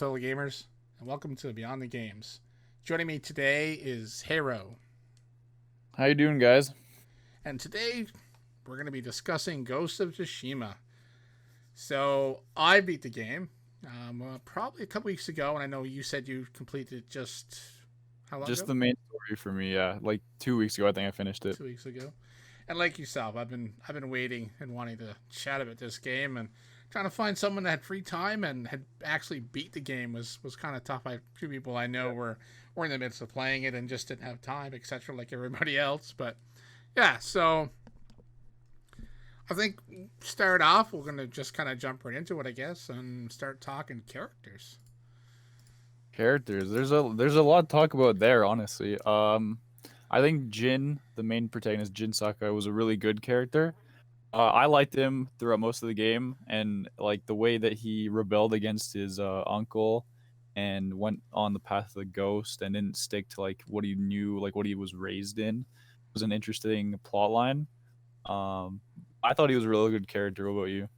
fellow gamers, and welcome to Beyond the Games. Joining me today is Heyro, How you doing, guys? and today we're going to be discussing Ghost of Tsushima. So, I beat the game probably a couple weeks ago, and I know you said you completed it just how long Just ago? the main story for me, yeah. Like 2 weeks ago, I think I finished it. 2 weeks ago. And like yourself, I've been waiting and wanting to chat about this game and trying to find someone that had free time and had actually beat the game was kind of tough. I Few people I know were in the midst of playing it and just didn't have time, etc. Like everybody else. But yeah, so I think start off we're gonna just kind of jump right into it, I guess, and start talking characters. Characters, there's a lot to talk about there, honestly. I think Jin, the main protagonist, Jin Sakai, was a really good character. I liked him throughout most of the game, and like the way that he rebelled against his uncle and went on the path of the ghost and didn't stick to like what he knew, like what he was raised in, was an interesting plot line. Um, I thought he was a really good character. What about you?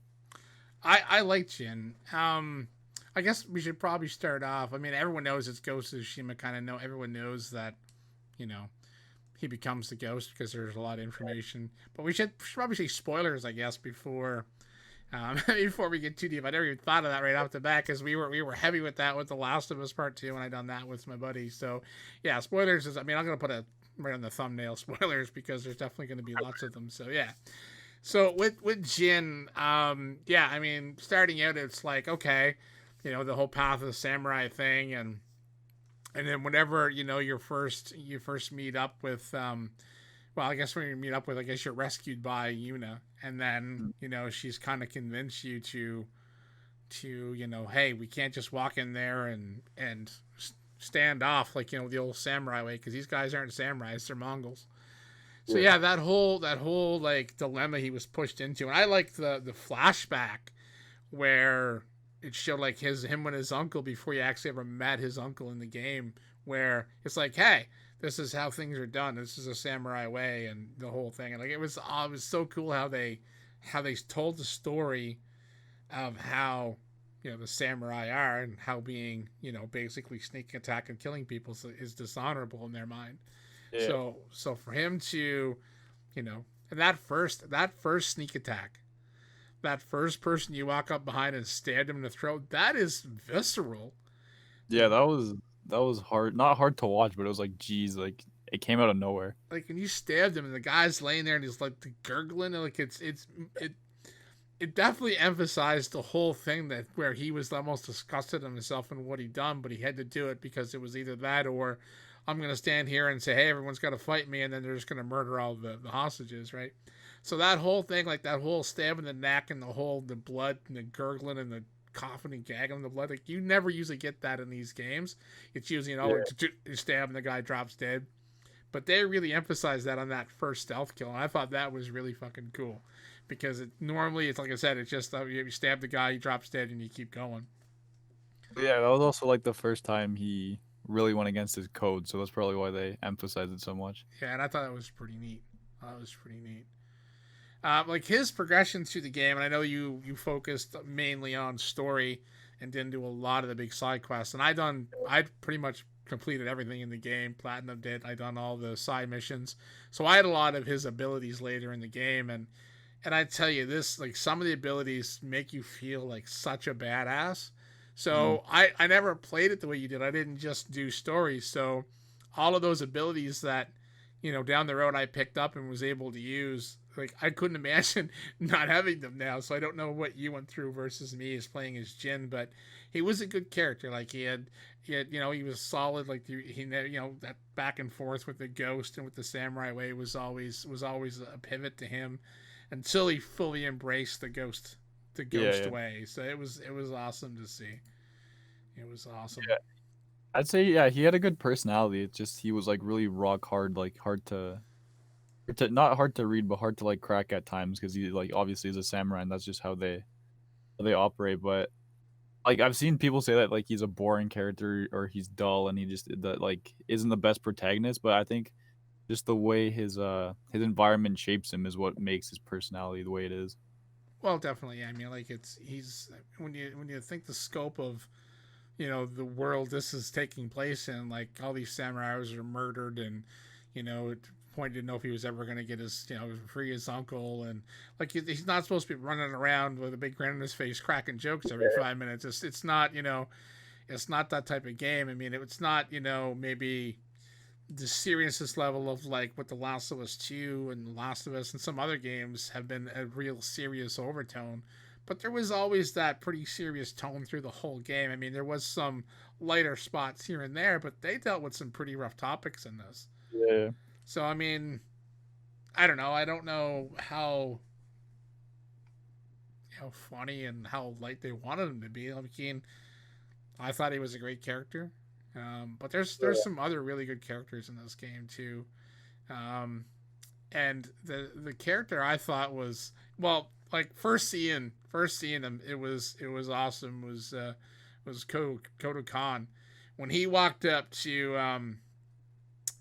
I like Jin. I guess we should probably start off. I mean, everyone knows it's Ghost of Tsushima. Kind of know everyone knows that, you know, he becomes the ghost because there's a lot of information. But we should probably say spoilers, I guess, before before we get too deep. I never even thought of that right off the bat because we were heavy with that with The Last of Us Part Two, and I done that with my buddy. So yeah, spoilers is. I mean, I'm gonna put a right on the thumbnail spoilers because there's definitely going to be lots of them. So yeah. So with Jin, yeah, I mean, starting out, it's like okay, the whole path of the samurai thing, and then whenever you first meet up with well, I guess when you meet up with, I guess you're rescued by Yuna, and then she's kind of convinced you to hey, we can't just walk in there and stand off like the old samurai way, because these guys aren't samurais, they're Mongols. So Yeah. yeah, that whole like dilemma he was pushed into, and I like the flashback where it showed like him and his uncle before you actually ever met his uncle in the game, where it's like, hey, this is how things are done. This is a samurai way, and the whole thing. And like it was so cool how they told the story of how the samurai are, and how being basically sneak attack and killing people is dishonorable in their mind. Yeah. So for him to, and that first sneak attack, that first person you walk up behind and stab him in the throat, that is visceral. Yeah, that was hard. Not hard to watch, but it was like, geez, like it came out of nowhere. Like when you stabbed him and the guy's laying there and he's like gurgling, like it definitely emphasized the whole thing, that where he was almost disgusted in himself and what he'd done, but he had to do it because it was either that or I'm gonna stand here and say, hey, everyone's got to fight me, and then they're just gonna murder all the hostages, right? So that whole thing, like that whole stab in the neck and the blood and the gurgling and the coughing and gagging the blood, like you never usually get that in these games. It's usually Yeah. you stab and the guy drops dead. But they really emphasized that on that first stealth kill, and I thought that was really fucking cool, because normally it's like I said, it's just you stab the guy, he drops dead, and you keep going. Yeah, that was also like the first time he really went against his code, so that's probably why they emphasized it so much. Yeah, and I thought that was pretty neat. That was pretty neat. Like his progression through the game, and I know you focused mainly on story and didn't do a lot of the big side quests. And I pretty much completed everything in the game. Platinum did. I done all the side missions, so I had a lot of his abilities later in the game. And I tell you this, like some of the abilities make you feel like such a badass. Mm. So I never played it the way you did. I didn't just do stories. So all of those abilities that down the road I picked up and was able to use, like I couldn't imagine not having them now. So I don't know what you went through versus me as playing as Jin, but he was a good character. Like he had he was solid. Like he that back and forth with the ghost and with the samurai way was always a pivot to him, until he fully embraced the Yeah, ghost yeah. way. So it was awesome to see. It was awesome. Yeah. I'd say yeah, he had a good personality. It's just he was like really rock hard, like hard to not hard to read, but hard to like crack at times because he like obviously is a samurai and that's just how they operate. But like I've seen people say that like he's a boring character or he's dull and he just that like isn't the best protagonist. But I think just the way his environment shapes him is what makes his personality the way it is. Well, definitely. Yeah. I mean, like he's when you think the scope of the world this is taking place in. Like all these samurais are murdered, and at the point didn't know if he was ever going to get his free his uncle, and like he's not supposed to be running around with a big grin on his face cracking jokes every 5 minutes. It's not it's not that type of game. I mean, it's not maybe the seriousness level of like what The Last of Us 2 and The Last of Us and some other games have been a real serious overtone. But there was always that pretty serious tone through the whole game. I mean, there was some lighter spots here and there, but they dealt with some pretty rough topics in this. Yeah. So, I mean, I don't know. I don't know how funny and how light they wanted him to be. I mean, I thought he was a great character. But there's some other really good characters in this game too, and the character I thought was like first seeing him, it was awesome. Was Kodo Khan when he walked up to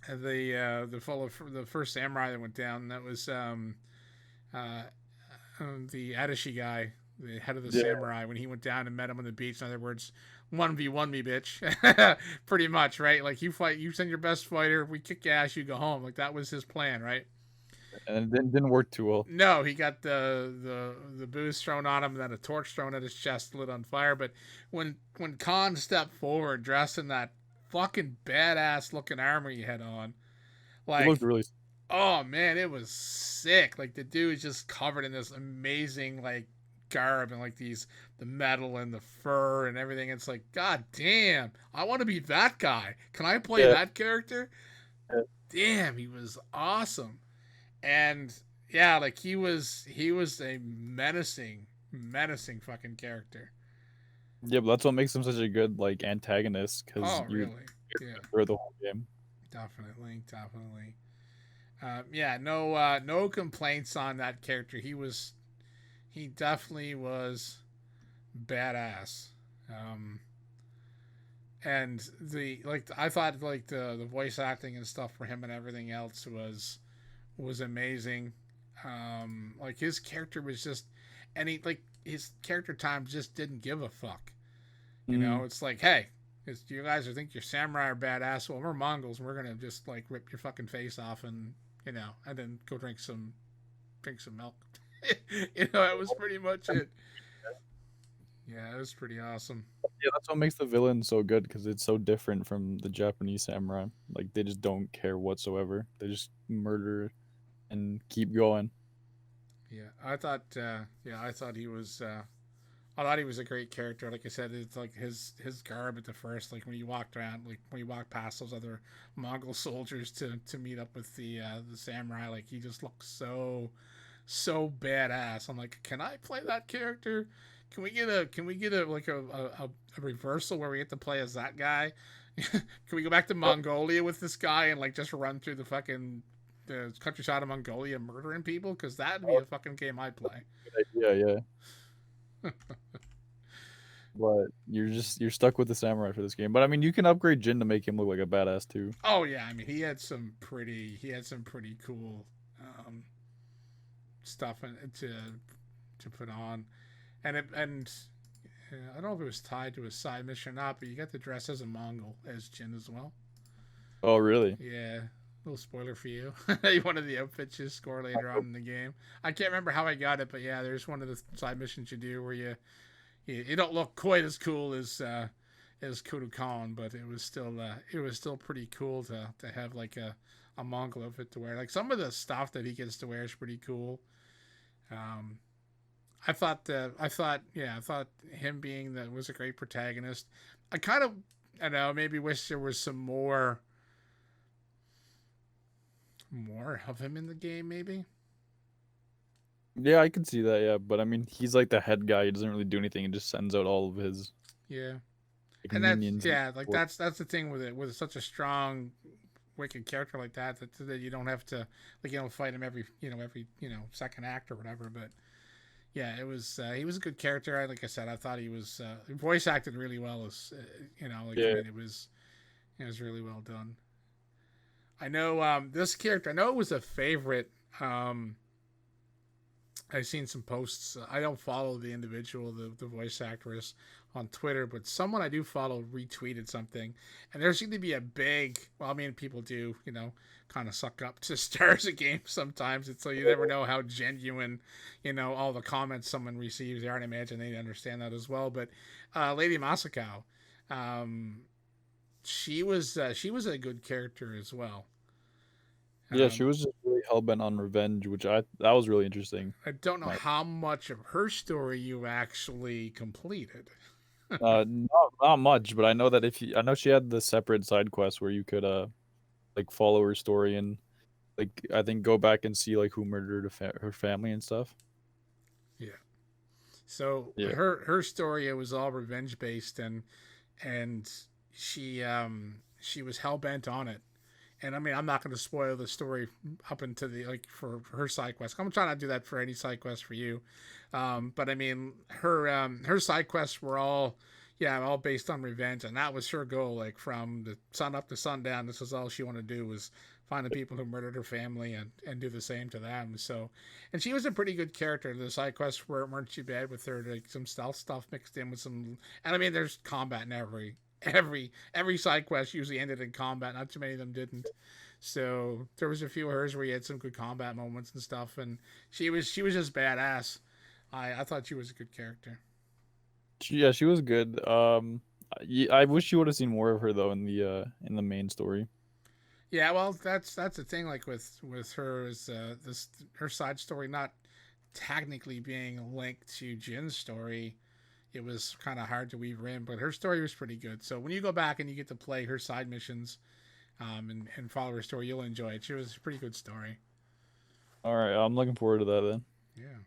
the first samurai that went down. That was uh, the Adachi guy, the head of the samurai, when he went down and met him on the beach. In other words, 1v1 me, bitch. Pretty much, right? Like you send your best fighter, we kick your ass, you go home. Like that was his plan, right? And it didn't work too well. No, he got the booze thrown on him, and then a torch thrown at his chest, lit on fire. But when Khan stepped forward, dressed in that fucking badass looking armor he had on, like It looked really. oh man, it was sick. Like the dude's just covered in this amazing like garb and like the metal and the fur and everything. It's like, god damn, I want to be that guy. Can I play that character? Yeah. Damn, he was awesome. And yeah, like he was a menacing fucking character. Yeah, but that's what makes him such a good like antagonist, because you Really? Yeah. for the whole game. Definitely. Yeah, no complaints on that character. He definitely was badass. And I thought like the voice acting and stuff for him and everything else was amazing. Like his character was just, and his character time just didn't give a fuck. It's like, hey, you guys think your samurai are badass. Well, we're Mongols, and we're gonna just like rip your fucking face off, and and then go drink some milk. That was pretty much it. Yeah, it was pretty awesome. Yeah, that's what makes the villain so good, because it's so different from the Japanese samurai. Like they just don't care whatsoever. They just murder and keep going. Yeah, I thought. I thought he was. I thought he was a great character. Like I said, it's like his garb at the first, like when you walked around, like when you walked past those other Mongol soldiers to meet up with the samurai, like he just looks so badass. I'm like, can I play that character? Can we get a like a reversal where we get to play as that guy? Can we go back to Mongolia with this guy and like just run through the countryside of Mongolia murdering people? Because that'd be a fucking game I'd play. Yeah. But you're stuck with the samurai for this game. But I mean, you can upgrade Jin to make him look like a badass too. Oh yeah, I mean he had some pretty cool stuff to put on, and I don't know if it was tied to a side mission or not, but you got to dress as a Mongol as Jin as well. Oh really? Yeah. Little spoiler for you. One of the outfits you score later on in the game. I can't remember how I got it, but yeah, there's one of the side missions you do where you don't look quite as cool as Kodo Khan, but it was still pretty cool to have like a Mongol outfit to wear. Like some of the stuff that he gets to wear is pretty cool. I thought him being was a great protagonist. I kind of, I don't know, maybe wish there was some more of him in the game, maybe. Yeah, I can see that. Yeah, but I mean, he's like the head guy. He doesn't really do anything. He just sends out all of his yeah, like, and minions. that's the thing with it, with such a strong, wicked character like that you don't have to fight him every second act or whatever. But yeah, it was he was a good character. Like I said, I thought he was voice acted really well. As I mean, it was really well done. I know this character. I know it was a favorite I've seen some posts. I don't follow the individual, the voice actress on Twitter, but someone I do follow retweeted something, and there seemed to be a big. Well, I mean, people do, kind of suck up to stars of games sometimes, and so you never know how genuine, all the comments someone receives are. And I imagine they understand that as well. But Lady Masako, um, she was a good character as well. Yeah, she Um, was just really hell bent on revenge, which that was really interesting. I don't know My, how much of her story you actually completed. not much, but I know that I know she had the separate side quest where you could like follow her story and like I think go back and see like who murdered her family and stuff. Yeah. So Yeah. her story, it was all revenge based, and she was hell bent on it. And I mean, I'm not going to spoil the story up into the like for her side quest. I'm trying not to do that for any side quest for you. But I mean, her side quests were all, yeah, all based on revenge, and that was her goal. Like from the sun up to sundown, this was all she wanted to do was find the people who murdered her family and do the same to them. So, and she was a pretty good character. The side quests weren't too bad with her. Like some stealth stuff mixed in with some, and I mean, there's combat in every side quest usually ended in combat. Not too many of them didn't. So there was a few of hers where you had some good combat moments and stuff, and she was just badass. I thought she was a good character. Yeah, she was good. I wish you would have seen more of her though in the main story. Yeah, well, that's the thing. Like with her is this her side story not technically being linked to Jin's story. It was kind of hard to weave her in, but her story was pretty good. So when you go back and you get to play her side missions, and follow her story, you'll enjoy it. She was a pretty good story. All right, I'm looking forward to that then. Yeah.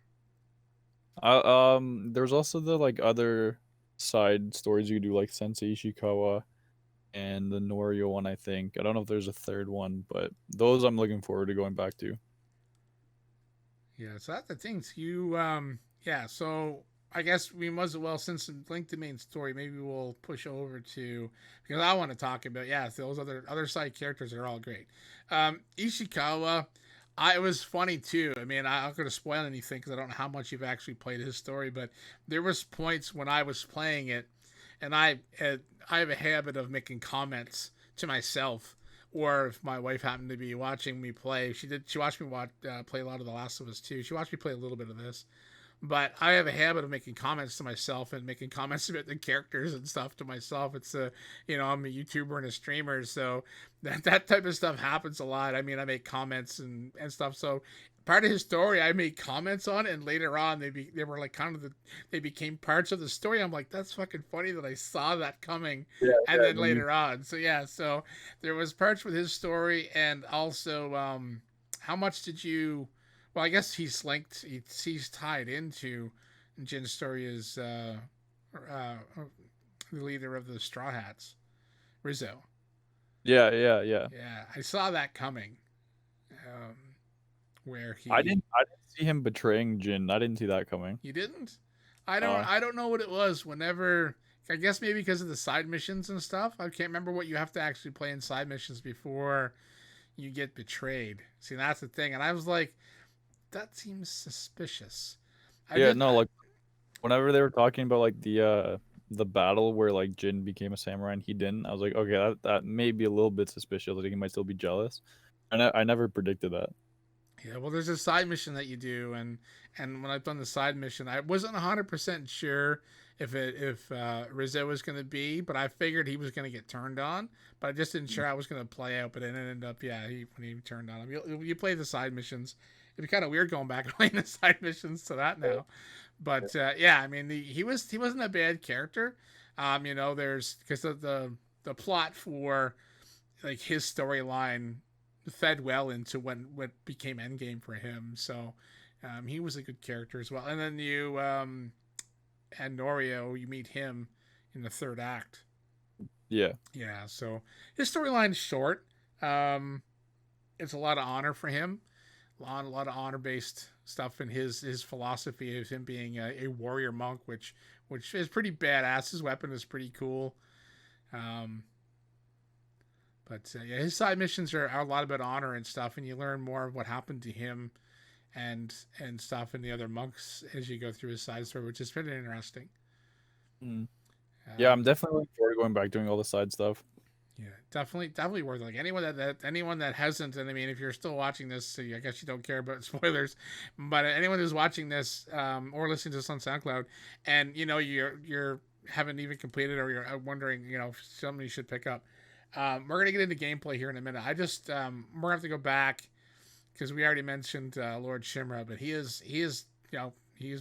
There's also the like other side stories you could do like Sensei Ishikawa and the Norio one, I think. I don't know if there's a third one, but those I'm looking forward to going back to. Yeah, so that's the thing. So yeah, so I guess we must as well, since it's linked to main story, maybe we'll push over to, because I want to talk about, yeah, those other side characters are all great. Ishikawa, it was funny too. I mean, I'm not going to spoil anything because I don't know how much you've actually played his story, but there was points when I was playing it, and I have a habit of making comments to myself, or if my wife happened to be watching me play, she watched me play a lot of The Last of Us too. She watched me play a little bit of this, but I have a habit of making comments to myself and making comments about the characters and stuff to myself. It's I'm a YouTuber and a streamer, so that type of stuff happens a lot. I mean, I make comments and stuff. So part of his story, I made comments on, and later on, they were like they became parts of the story. I'm like, that's fucking funny that I saw that coming, Yeah, and then yeah. later on, so yeah, so there was parts with his story, and also, how much did you? Well, I guess he's tied into Jin's story as the leader of the Straw Hats, Rizzo. Yeah. Yeah, I saw that coming. Um, where I didn't see him betraying Jin. I didn't see that coming. he didn't. I don't Uh, I don't know what it was. Whenever, I guess maybe because of the side missions and stuff. I can't remember what you have to actually play in side missions before you get betrayed. See, that's the thing. And I was like, that seems suspicious. I yeah, did. no, like whenever they were talking about like the battle where like Jin became a samurai and he didn't, I was like, okay, that may be a little bit suspicious. Like he might still be jealous. I never predicted that. Yeah, well, there's a side mission that you do, and when I've done the side mission, I wasn't 100% sure if Rizzo was going to be, but I figured he was going to get turned on, but I just didn't sure how it was going to play out. But it ended up, yeah, when he turned on him. You play the side missions. It'd be kind of weird going back and playing the side missions to that now, but yeah, I mean, he wasn't a bad character. There's because of the plot for like his storyline fed well into what became Endgame for him. So he was a good character as well. And then you and Norio, you meet him in the third act. Yeah. Yeah, so his storyline's short. Um, it's a lot of honor for him, a lot of honor based stuff in his philosophy of him being a warrior monk, which is pretty badass. His weapon is pretty cool. Um, But yeah, his side missions are a lot about honor and stuff, and you learn more of what happened to him and stuff, and the other monks as you go through his side story, which is pretty interesting. Mm. Yeah, Um, I'm definitely looking forward to going back doing all the side stuff. yeah, definitely worth it. Like anyone that hasn't, and I mean, if you're still watching this, so I guess you don't care about spoilers, but anyone who's watching this or listening to this on SoundCloud, and you're haven't even completed or you're wondering, something you should pick up. We're gonna get into gameplay here in a minute. We're gonna have to go back because we already mentioned Lord Shimra, but he is he is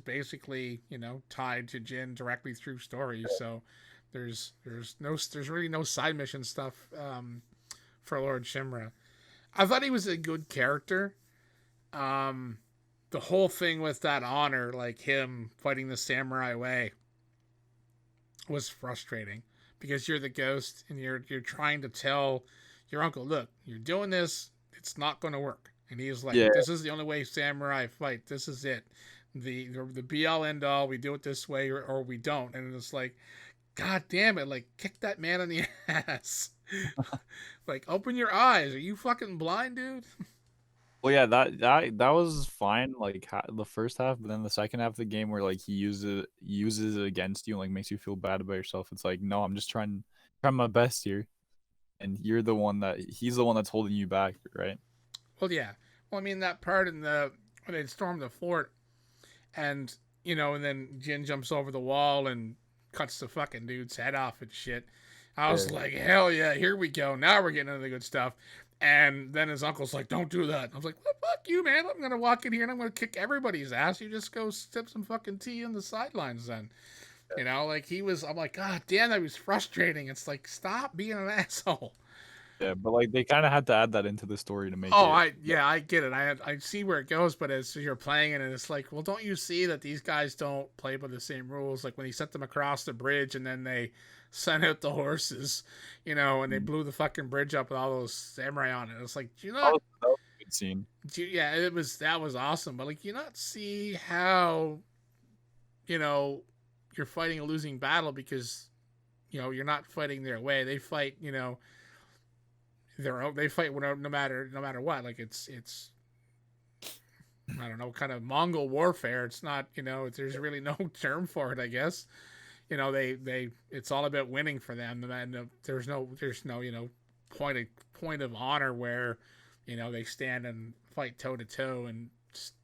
basically tied to Jin directly through stories. So there's really no side mission stuff for Lord Shimra. I thought he was a good character. Um, the whole thing with that honor, like him fighting the samurai way, was frustrating because you're the ghost and you're trying to tell your uncle, look, you're doing this, it's not going to work. And he's like, Yeah, this is the only way samurai fight. This is it. The be all end all. We do it this way or we don't. And it's like, God damn it! Like, kick that man in the ass. Like, open your eyes. Are you fucking blind, dude? well, yeah, that was fine, like the first half, but then the second half of the game where like he uses it against you and like makes you feel bad about yourself. It's like, no, I'm just trying my best here, and he's the one that's holding you back, right? Well, yeah. Well, I mean that part in the when they storm the fort, and and then Jin jumps over the wall and cuts the fucking dude's head off and shit. I was Yeah. like, hell yeah, here we go. Now we're getting into the good stuff. And then his uncle's like, don't do that. I was like, well, fuck you, man. I'm going to walk in here and I'm going to kick everybody's ass. You just go sip some fucking tea on the sidelines then. Like I'm like, God damn, that was frustrating. It's like, stop being an asshole. Yeah, but like they kind of had to add that into the story to make Oh, it. I get it. I see where it goes, but as you're playing it, and it's like, well, don't you see that these guys don't play by the same rules? Like when he sent them across the bridge, and then they sent out the horses, and they Mm. blew the fucking bridge up with all those samurai on it. It's like, do you That not? was, that was a good scene. Yeah, that was awesome. But like, do you not see how you know you're fighting a losing battle because you're not fighting their way. They fight, their own. They fight no matter what. Like it's I don't know, kind of Mongol warfare. It's not, there's really no term for it, I guess. They it's all about winning for them, and there's no point of honor where, they stand and fight toe to toe and just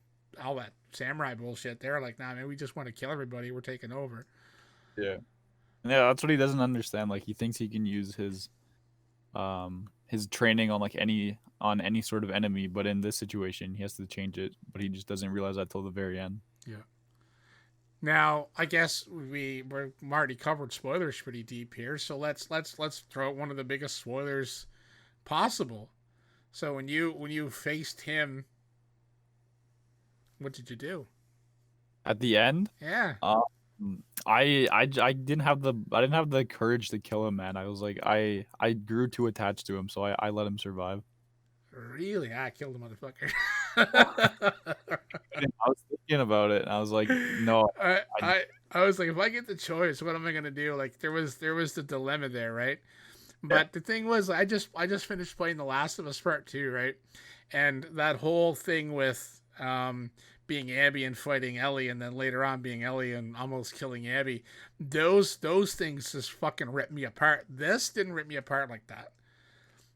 all that samurai bullshit. They're like, nah, man, we just want to kill everybody. We're taking over. Yeah. Yeah, that's what he doesn't understand. Like he thinks he can use his training on like any sort of enemy, but in this situation he has to change it, but he just doesn't realize that till the very end. Yeah. Now, I guess we're already covered spoilers pretty deep here, so let's throw out one of the biggest spoilers possible. So when you faced him, what did you do? At the end, Yeah, um I didn't have the courage to kill him, man. I was like I grew too attached to him, so I let him survive. really, I killed the motherfucker. I was thinking about it and I was like, no, I, I I I was like, if I get the choice, what am I gonna do? Like there was the dilemma there, right? yeah. But the thing was, I just finished playing The Last of Us Part Two, right? And that whole thing with being Abby and fighting Ellie, and then later on being Ellie and almost killing Abby, those things just fucking ripped me apart. This didn't rip me apart like that.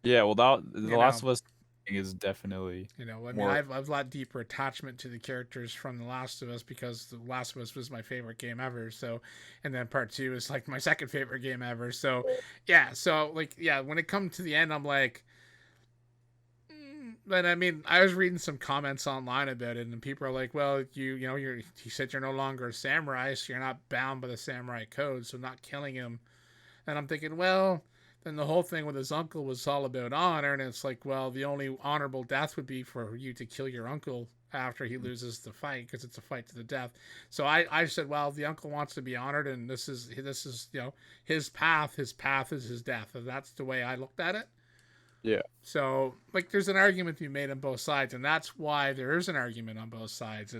Yeah, well, that The You Last know, of Us thing is definitely I mean, more. I've a lot deeper attachment to the characters from The Last of Us because The Last of Us was my favorite game ever. So, and then Part Two is like my second favorite game ever. So, yeah. So like, yeah, when it comes to the end, I'm like, but I mean, I was reading some comments online about it, and people are like, "Well, you said you're no longer a samurai, so you're not bound by the samurai code, so not killing him." And I'm thinking, well, then the whole thing with his uncle was all about honor, and it's like, well, the only honorable death would be for you to kill your uncle after he loses the fight because it's a fight to the death. So I said, well, the uncle wants to be honored, and this is his path. His path is his death, and that's the way I looked at it. Yeah. So, like, there's an argument to be made on both sides, and that's why there is an argument on both sides.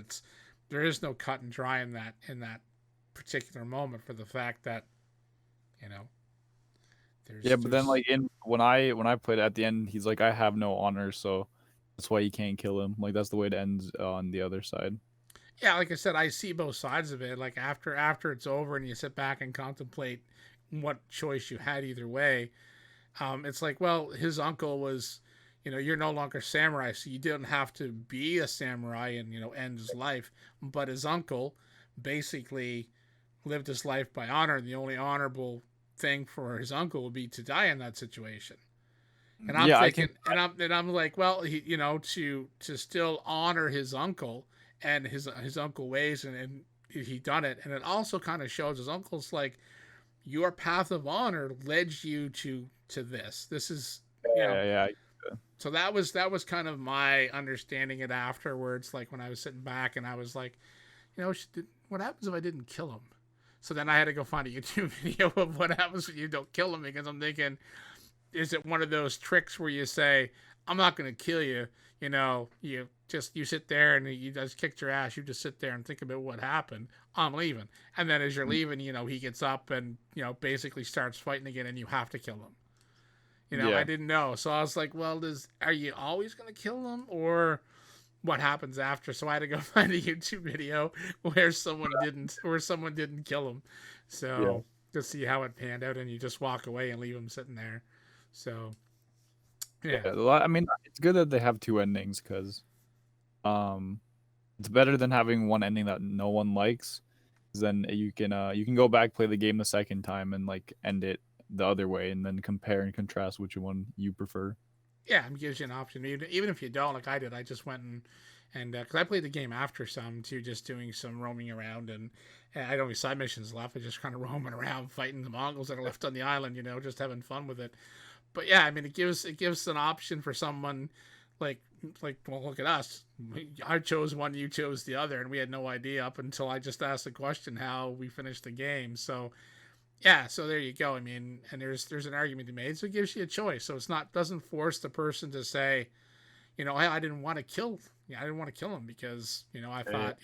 There is no cut and dry in that particular moment for the fact that you know Yeah, but then there's like in when I played at the end, he's like, I have no honor, so That's why you can't kill him. Like that's the way it ends on the other side. Yeah, like I said, I see both sides of it. Like after it's over and you sit back and contemplate what choice you had either way, it's like, well, his uncle was, you're no longer samurai, so you didn't have to be a samurai and end his life. But his uncle basically lived his life by honor, and the only honorable thing for his uncle would be to die in that situation. And I'm Yeah, I can. thinking, and I'm like, well, to still honor his uncle and his uncle ways, and he done it, and it also kind of shows his uncle's like, your path of honor led you to this. This is, Yeah. so that was kind of my understanding it afterwards. Like when I was sitting back and I was like, what happens if I didn't kill him? So then I had to go find a YouTube video of what happens when you don't kill him, because I'm thinking, is it one of those tricks where you say, I'm not going to kill you, you sit there and you just kicked your ass, you just sit there and think about what happened, I'm leaving. And then as you're leaving, he gets up and basically starts fighting again, and you have to kill him. Yeah. I didn't know, so I was like, well, are you always going to kill him, or what happens after? So I had to go find a YouTube video where someone didn't kill him, so to see how it panned out, and you just walk away and leave him sitting there. So yeah. I mean, it's good that they have two endings because, it's better than having one ending that no one likes. Then you can go back, play the game the second time, and like end it the other way, and then compare and contrast which one you prefer. Yeah, it gives you an option. Even if you don't, like I did, I just went and because I played the game after some too, just doing some roaming around, and I don't have any side missions left. I just kind of roaming around, fighting the Mongols that are left on the island, just having fun with it. But yeah, I mean, it gives an option for someone like well, look at us. I chose one, you chose the other, and we had no idea up until I just asked the question how we finished the game. So yeah, so there you go. I mean, and there's an argument to be made, so it gives you a choice. So it's not, doesn't force the person to say, I didn't want to kill. I didn't want to kill him because I thought,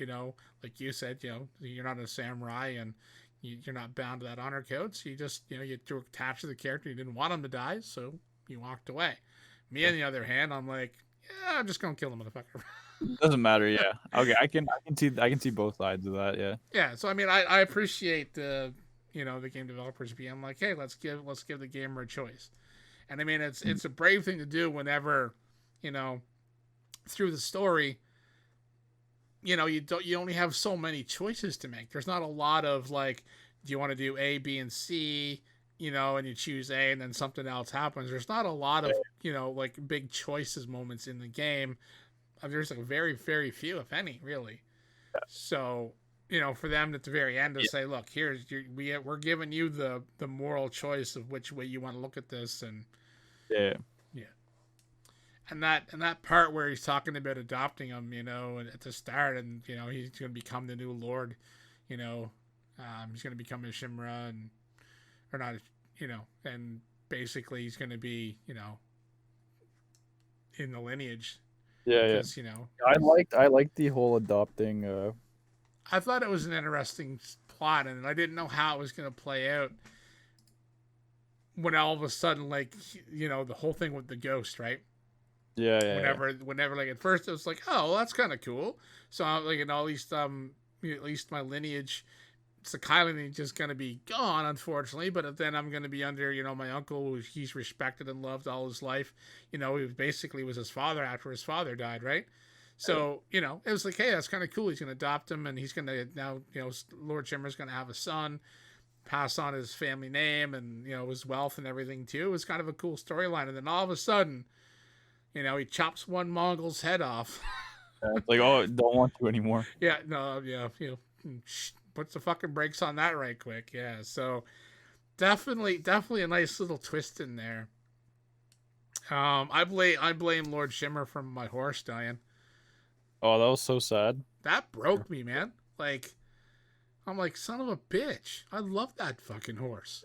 like you said, you're not a samurai and you're not bound to that honor code. So you just you're attached to the character. You didn't want him to die, so you walked away. Me, on the other hand, I'm like, yeah, I'm just gonna kill the motherfucker. Doesn't matter. Yeah. Okay. I can see both sides of that. Yeah. Yeah. So I mean, I appreciate the game developers being like, hey, let's give the gamer a choice. And I mean, it's a brave thing to do whenever, through the story, you only have so many choices to make. There's not a lot of like, do you want to do A, B, and C, and you choose A and then something else happens. There's not a lot of, like big choices moments in the game. There's like very, very few, if any, really. So, for them at the very end to say, look, we're giving you the moral choice of which way you want to look at this. And yeah. And that part where he's talking about adopting him, at the start, and he's going to become the new lord, he's going to become a Shimra, and or not, and basically he's going to be, in the lineage. Yeah, because, I liked the whole adopting. I thought it was an interesting plot, and I didn't know how it was going to play out. When all of a sudden, like, the whole thing with the ghost, right? Yeah. Whenever, like, at first it was like, oh, well, that's kind of cool. So, like, at least my lineage, Sakai lineage is going to be gone, unfortunately. But then I'm going to be under, my uncle, who he's respected and loved all his life. He basically was his father after his father died, right? So, it was like, hey, that's kind of cool. He's going to adopt him, and he's going to now, Lord Shimmer's going to have a son, pass on his family name and, his wealth and everything, too. It was kind of a cool storyline. And then all of a sudden, he chops one Mongol's head off. It's like, oh, don't want to anymore. Yeah, no, puts the fucking brakes on that right quick. Yeah, so definitely a nice little twist in there. I blame Lord Shimmer for my horse dying. Oh, that was so sad. That broke me, man. Like, I'm like, son of a bitch. I love that fucking horse.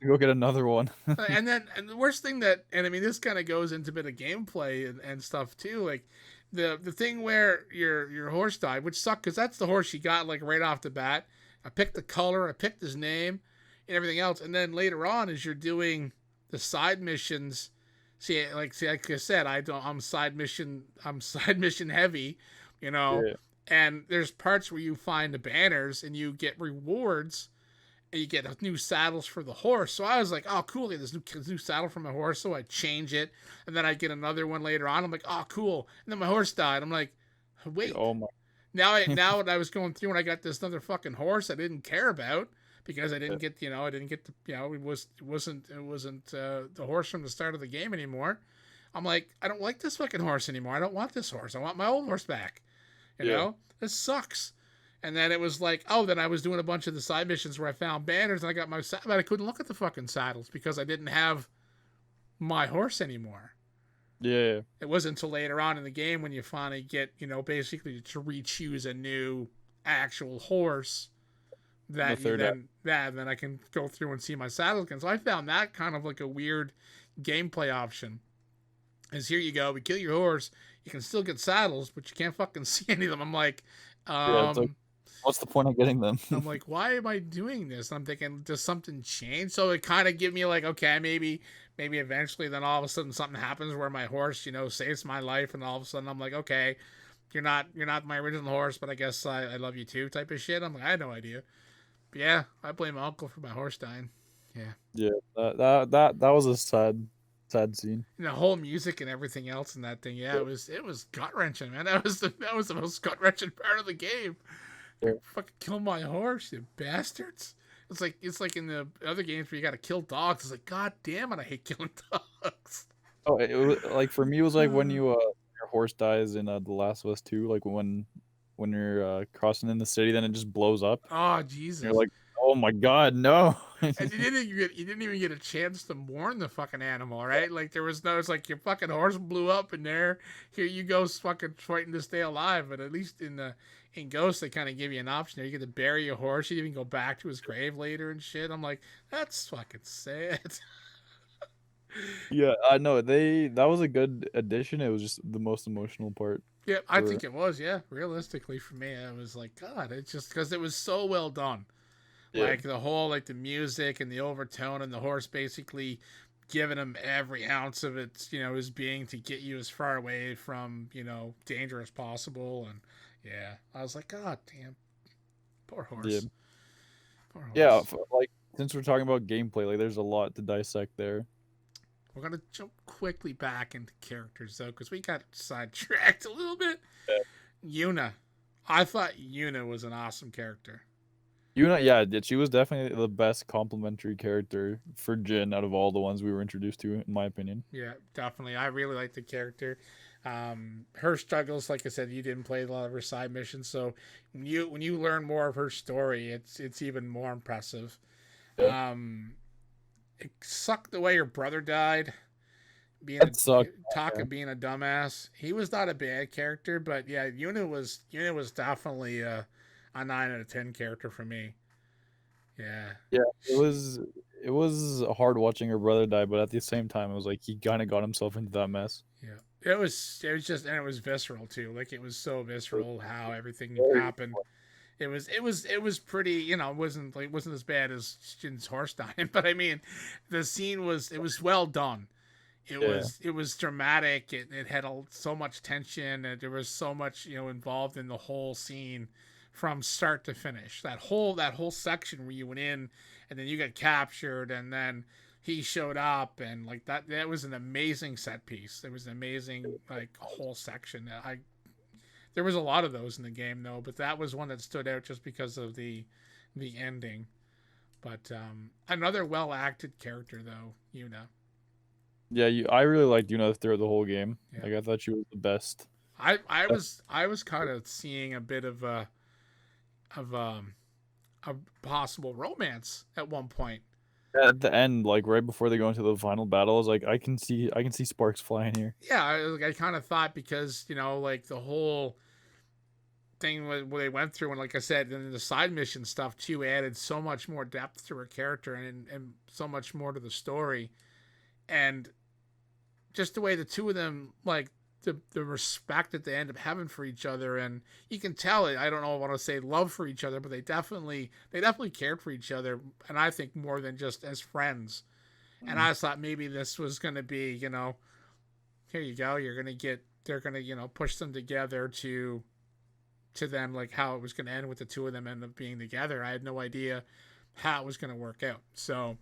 Go get another one. and the worst thing and I mean, this kind of goes into a bit of gameplay and stuff too. Like the thing where your horse died, which sucked because that's the horse you got like right off the bat. I picked the color, I picked his name, and everything else. And then later on, as you're doing the side missions Like I said, I'm side mission. I'm side mission heavy, you know. Yeah. And there's parts where you find the banners and you get rewards, and you get new saddles for the horse. So I was like, oh, cool, this new saddle for my horse. So I change it, and then I get another one later on. I'm like, oh, cool. And then my horse died. I'm like, wait. Oh my. Now when I was going through and I got this other fucking horse I didn't care about because I didn't get it wasn't the horse from the start of the game anymore. I'm like, I don't like this fucking horse anymore. I don't want this horse. I want my old horse back. This sucks. And then it was like, oh, then I was doing a bunch of the side missions where I found banners and I got my saddle, but I couldn't look at the fucking saddles because I didn't have my horse anymore. Yeah. It wasn't until later on in the game when you finally get, basically to re-choose a new actual horse that then I can go through and see my saddles again. So I found that kind of like a weird gameplay option. Is here you go, we kill your horse, you can still get saddles, but you can't fucking see any of them. I'm like, it's like, what's the point of getting them? I'm like, why am I doing this? I'm thinking, does something change? So it kind of give me like, okay, maybe eventually then all of a sudden something happens where my horse, saves my life, and all of a sudden I'm like, okay, you're not my original horse, but I guess I love you too type of shit. I'm like, I had no idea. But yeah, I blame my uncle for my horse dying. Yeah. Yeah, that was a sad scene. And the whole music and everything else in that thing, yeah, it was gut wrenching, man. That was the most gut wrenching part of the game. Yeah. Fucking kill my horse, you bastards. It's like in the other games where you gotta kill dogs. It's like, god damn it, I hate killing dogs. Oh, it was like, for me, it was like when your horse dies in The Last of Us 2, like when you're crossing in the city, then it just blows up. Oh Jesus! You're like, oh my god, no! And you didn't even get a chance to mourn the fucking animal, right? Like it's like your fucking horse blew up in there. Here you go, fucking fighting to stay alive. But at least in Ghost, they kind of give you an option there. You get to bury your horse. You even go back to his grave later and shit. I'm like, that's fucking sad. Yeah, I know that was a good addition. It was just the most emotional part. Yeah, I think it was. Yeah, realistically for me, I was like, God, it's just because it was so well done. Yeah. Like the whole, like the music and the overtone and the horse basically giving him every ounce of its, his being to get you as far away from, danger as possible. And yeah, I was like, God damn, poor horse. Yeah. Poor horse. Yeah, like, since we're talking about gameplay, like, there's a lot to dissect there. We're gonna jump quickly back into characters though, because we got sidetracked a little bit. Yeah. Yuna, I thought Yuna was an awesome character. Yuna, yeah, she was definitely the best complementary character for Jin out of all the ones we were introduced to, in my opinion. Yeah, definitely. I really liked the character. Her struggles, like I said, you didn't play a lot of her side missions, so when you learn more of her story, it's even more impressive. Yeah. It sucked the way her brother died. Being a dumbass. He was not a bad character, but yeah, Yuna was definitely a 9 out of 10 character for me. Yeah. Yeah, it was hard watching her brother die, but at the same time, it was like he kind of got himself into that mess. Yeah. It was just, and it was visceral too. Like, it was so visceral how everything happened. It was pretty, it wasn't as bad as Jin's horse dying, but I mean, the scene was well done. It was dramatic. It had so much tension, and there was so much involved in the whole scene from start to finish. That whole section where you went in, and then you got captured, and then he showed up, and like that was an amazing set piece. There was an amazing whole section. There was a lot of those in the game though, but that was one that stood out just because of the ending. But another well acted character though, Yuna. Yeah, I really liked Yuna throughout the whole game. Yeah. Like, I thought she was the best. I was kind of seeing a bit of a possible romance at one point. Yeah, at the end, like right before they go into the final battle, I was like, I can see sparks flying here. Yeah, I kind of thought, because like the whole thing what they went through, and like I said, then the side mission stuff too added so much more depth to her character and so much more to the story, and just the way the two of them, like the respect that they end up having for each other, and you can tell it. I don't know, I want to say love for each other, but they definitely cared for each other, and I think more than just as friends. And I thought maybe this was going to be, here you go. They're going to, push them together to them, like how it was going to end with the two of them end up being together. I had no idea how it was going to work out. So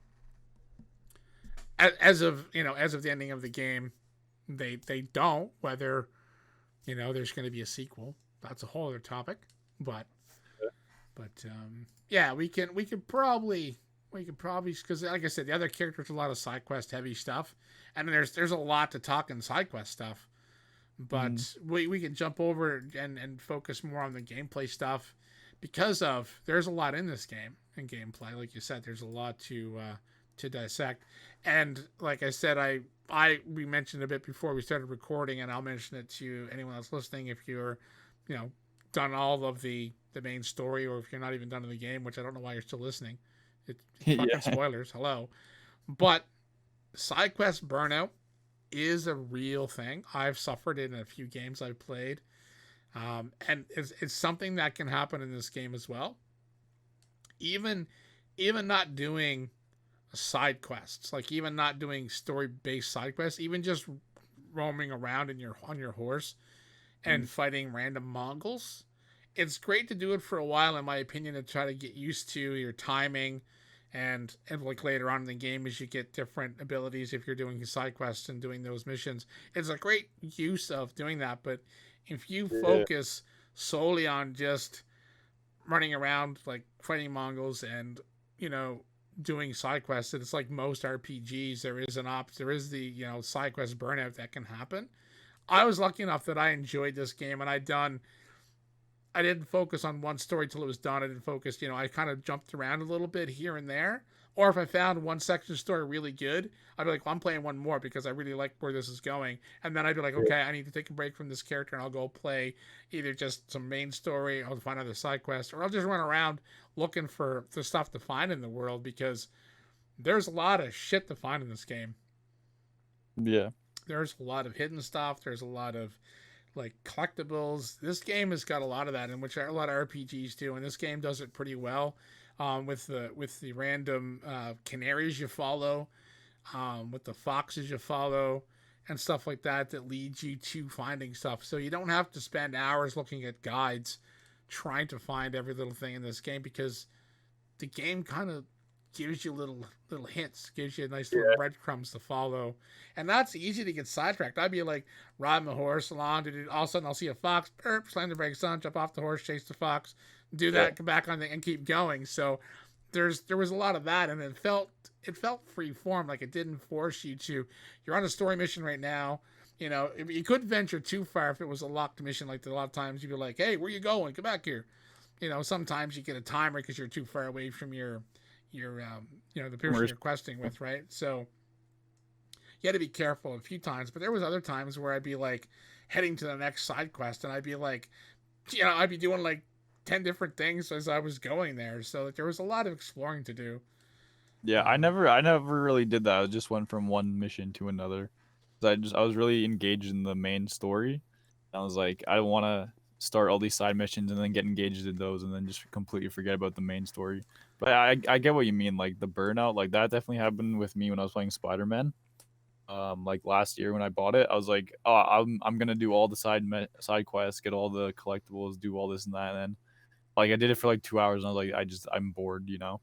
as of the ending of the game, they don't. Whether there's going to be a sequel, that's a whole other topic. But yeah, we could probably, because like I said, the other characters a lot of side quest heavy stuff, and there's a lot to talk in side quest stuff. But we can jump over and focus more on the gameplay stuff, because there's a lot in this game and gameplay. Like you said, there's a lot to dissect. And like I said, we mentioned a bit before we started recording, and I'll mention it to anyone else listening. If you're done all of the main story, or if you're not even done in the game, which I don't know why you're still listening, it's fucking spoilers. Hello. But side quest burnout is a real thing. I've suffered it in a few games I've played, and it's something that can happen in this game as well. Even not doing side quests, like even not doing story based side quests, even just roaming around on your horse and fighting random Mongols. It's great to do it for a while, in my opinion, to try to get used to your timing, and like later on in the game, as you get different abilities, if you're doing side quests and doing those missions, it's a great use of doing that. But if you focus solely on just running around like fighting Mongols and doing side quests, it's like most RPGs, there is the side quest burnout that can happen. I was lucky enough that I enjoyed this game, and I didn't focus on one story till it was done. I didn't focus, I kind of jumped around a little bit here and there. Or if I found one section of story really good, I'd be like, well, I'm playing one more because I really like where this is going. And then I'd be like, okay, I need to take a break from this character, and I'll go play either just some main story, or I'll find other side quests, or I'll just run around looking for the stuff to find in the world, because there's a lot of shit to find in this game. Yeah. There's a lot of hidden stuff. There's a lot of like collectibles. This game has got a lot of that, in which a lot of RPGs do, and this game does it pretty well. With the random canaries you follow, with the foxes you follow, and stuff like that leads you to finding stuff. So you don't have to spend hours looking at guides trying to find every little thing in this game, because the game kind of gives you little hints, gives you nice little breadcrumbs to follow, and that's easy to get sidetracked. I'd be like riding my horse along, all of a sudden I'll see a fox, slam the brakes on, jump off the horse, chase the fox, do that, come back on and keep going. So there was a lot of that, and it felt free form, like it didn't force you to. You're on a story mission right now. You could venture too far if it was a locked mission. Like a lot of times you'd be like, hey, where you going? Come back here. Sometimes you get a timer because you're too far away from your the person you're questing with, right? So you had to be careful a few times. But there was other times where I'd be like heading to the next side quest, and I'd be like, I'd be doing like 10 different things as I was going there. So there was a lot of exploring to do. Yeah, I never really did that. I just went from one mission to another. I was really engaged in the main story. I was like, I don't want to start all these side missions and then get engaged in those and then just completely forget about the main story. But I get what you mean, like the burnout, like that definitely happened with me when I was playing Spider-Man. Like last year when I bought it, I was like, oh, I'm gonna do all the side quests, get all the collectibles, do all this and that, and then like I did it for like 2 hours, and I was like, I'm bored, Yeah,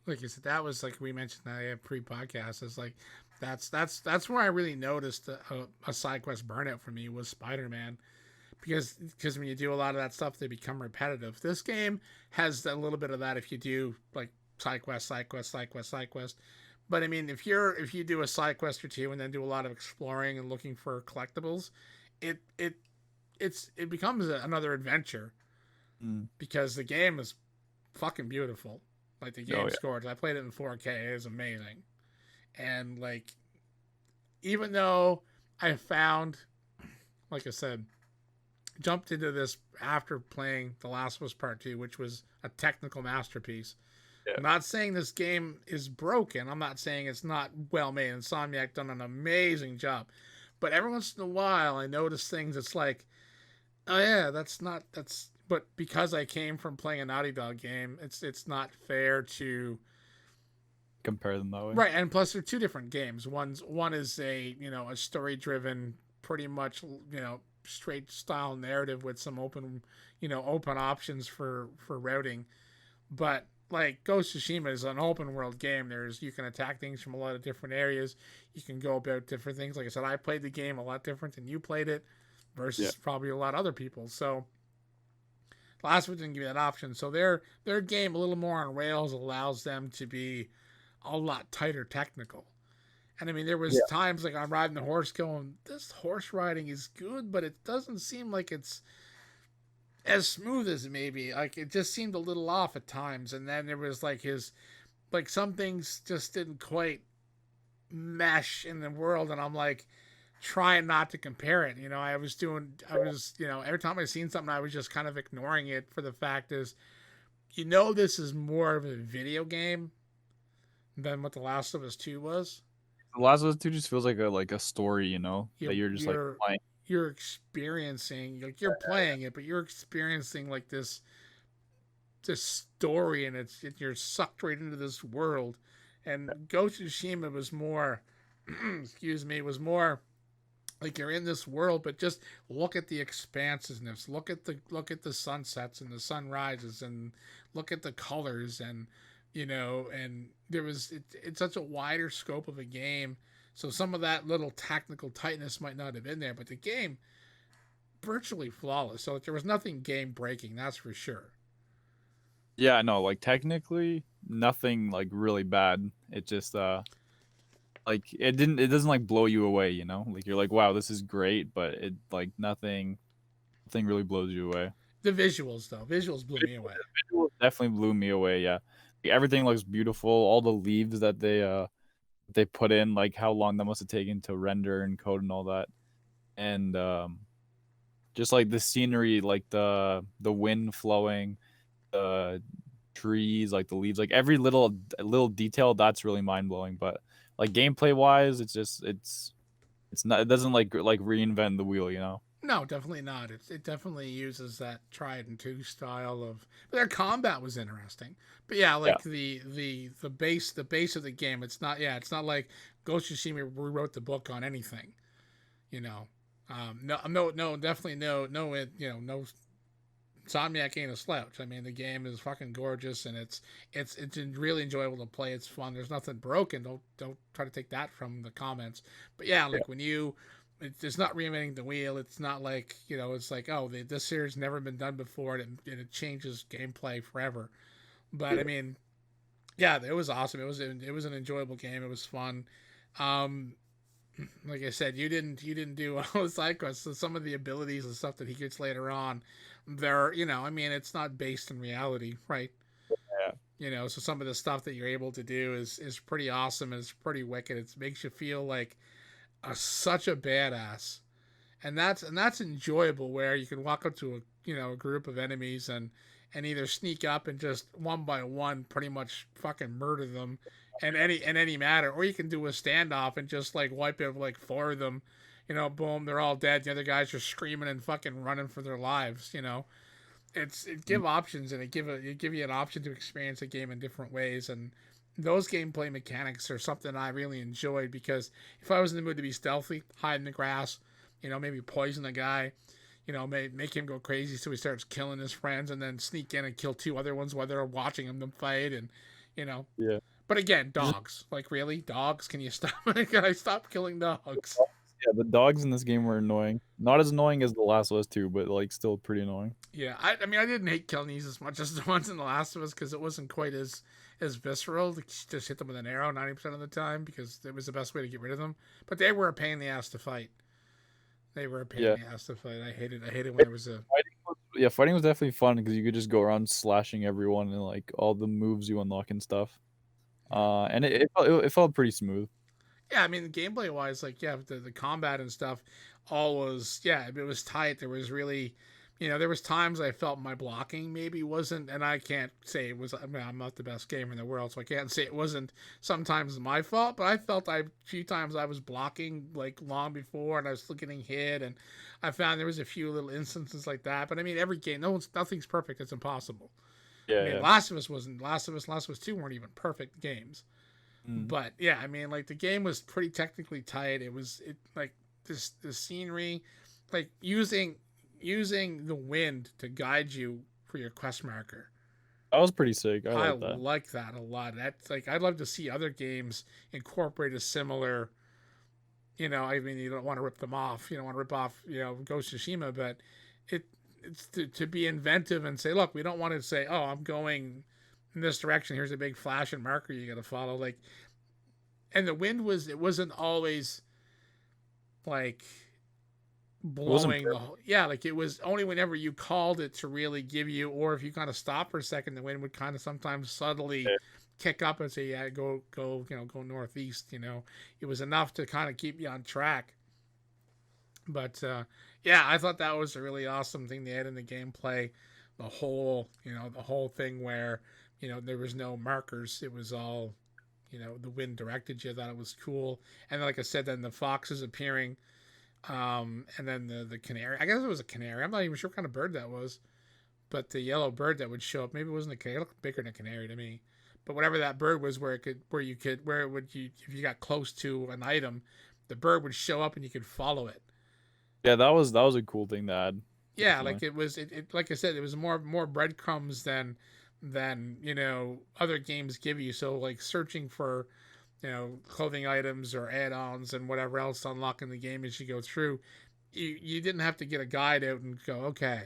like you said, that was like we mentioned that pre-podcast. It's like that's where I really noticed a side quest burnout for me was Spider-Man. Because when you do a lot of that stuff, they become repetitive. This game has a little bit of that if you do like side quest. But I mean, if you do a side quest or two and then do a lot of exploring and looking for collectibles, it becomes another adventure, because the game is fucking beautiful. Like the game's gorgeous. I played it in 4K. It is amazing. And like, even though I found, like I said, jumped into this after playing The Last of Us Part 2, which was a technical masterpiece. Yeah. I'm not saying this game is broken. I'm not saying it's not well made. Insomniac done an amazing job. But every once in a while, I notice things that's like, oh yeah, but because I came from playing a Naughty Dog game, it's not fair to compare them that way. Right, and plus they're two different games. One is a story driven, pretty much straight style narrative with some open options for routing. But like Ghost of Tsushima is an open world game. You can attack things from a lot of different areas. You can go about different things. Like I said, I played the game a lot different than you played it Yeah. versus probably a lot of other people. So Last of Us didn't give you that option. So their game a little more on rails allows them to be a lot tighter technical. And I mean, there was Yeah. times like I'm riding the horse going, this horse riding is good, but it doesn't seem like it's as smooth as it may be. Like it just seemed a little off at times. And then there was like some things just didn't quite mesh in the world. And I'm like trying not to compare it. Every time I seen something, I was just kind of ignoring it for the fact is, this is more of a video game than what The Last of Us 2 was. The Last of Us 2 just feels like a story, that You're you're just like you're playing. you're experiencing, like you're playing it, but you're experiencing like this story, and you're sucked right into this world. And Ghost of Tsushima was more, excuse me, was more like you're in this world, but just look at the expansiveness, look at the sunsets and the sunrises, and look at the colors, and and it's such a wider scope of a game. So some of that little technical tightness might not have been there, but the game virtually flawless. So there was nothing game breaking, that's for sure. Yeah, no, like technically nothing like really bad. It just like it doesn't like blow you away. Like you're like, wow, this is great, but it like nothing really blows you away. The visuals though, visuals blew me away. Visuals definitely blew me away. Yeah, like, everything looks beautiful. All the leaves that they put in, like how long that must have taken to render and code and all that, and just like the scenery, like the wind flowing, the trees, like the leaves, like every little detail that's really mind blowing. But like gameplay wise, it's not, it doesn't like reinvent the wheel. No, definitely not. It definitely uses that tried and true style of. But their combat was interesting. But yeah, Yeah. like the base of the game. It's not. Yeah, it's not like Ghost of Tsushima rewrote the book on anything. You know. No, definitely no. Insomniac ain't a slouch. I mean, the game is fucking gorgeous, and it's really enjoyable to play. It's fun. There's nothing broken. Don't try to take that from the comments. But yeah, Yeah. like it's not reinventing the wheel. It's not like it's like, oh, this series never been done before, and it changes gameplay forever. But I mean, yeah, it was awesome. It was an enjoyable game. It was fun. Um, like I said, you didn't do all the side quests. So some of the abilities and stuff that he gets later on, I mean, it's not based in reality, right? Yeah. So some of the stuff that you're able to do is pretty awesome. And it's pretty wicked. It makes you feel like such a badass, and that's enjoyable. Where you can walk up to a group of enemies and either sneak up and just one by one pretty much fucking murder them in any matter, or you can do a standoff and just like wipe out like four of them. Boom, they're all dead. The other guys are screaming and fucking running for their lives. It give options, and it give you an option to experience a game in different ways. And those gameplay mechanics are something I really enjoyed, because if I was in the mood to be stealthy, hide in the grass, maybe poison the guy, make him go crazy so he starts killing his friends, and then sneak in and kill two other ones while they're watching them fight, and you know. Yeah. But again, dogs. Like, really, dogs? Can you stop? Can I stop killing dogs? Yeah, the dogs in this game were annoying. Not as annoying as The Last of Us 2, but like still pretty annoying. Yeah, I mean, I didn't hate killing these as much as the ones in The Last of Us, because it wasn't quite as visceral. Just hit them with an arrow 90% of the time, because it was the best way to get rid of them. But they were a pain in the ass to fight. They were a pain in the ass to fight. I hated when there was a. Fighting was definitely fun because you could just go around slashing everyone and like all the moves you unlock and stuff. And it felt pretty smooth. Yeah, I mean, gameplay wise, like, yeah, the combat and stuff, all was, yeah, it was tight. There was really, there was times I felt my blocking maybe wasn't, and I can't say it was. I mean, I'm not the best gamer in the world, so I can't say it wasn't sometimes my fault. But I felt a few times I was blocking like long before, and I was still getting hit, and I found there was a few little instances like that. But I mean, every game, nothing's perfect. It's impossible. Yeah, I mean, yeah. Last of Us wasn't. Last of Us 2 weren't even perfect games. Mm. But yeah, I mean, like the game was pretty technically tight. It like this the scenery, like using the wind to guide you for your quest marker. That was pretty sick. I I like that. like that a lot. That's like I'd love to see other games incorporate a similar. I mean, you don't want to rip them off. You don't want to rip off, Ghost of Tsushima, but it it's to be inventive and say, look, we don't want to say, oh, I'm going in this direction. Here's a big flash and marker you got to follow. Like, and the wind it wasn't always like It wasn't blowing perfect. yeah, like it was only whenever you called it to really give you, or if you kind of stop for a second, the wind would kind of sometimes subtly Yeah. kick up and say, yeah, go northeast. It was enough to kind of keep you on track. But yeah, I thought that was a really awesome thing they had in the gameplay. The whole thing where there was no markers. It was all the wind directed you. I thought it was cool. And like I said, then the foxes appearing, and then the canary. I guess it was a canary. I'm not even sure what kind of bird that was, but the yellow bird that would show up. Maybe it wasn't a canary. It looked bigger than a canary to me. But whatever that bird was, where it would if you got close to an item, the bird would show up and you could follow it. Yeah, that was a cool thing to add. Yeah, Definitely. like it like I said, it was more breadcrumbs than other games give you. So like searching for clothing items or add-ons and whatever else to unlock in the game as you go through, you didn't have to get a guide out and go, okay,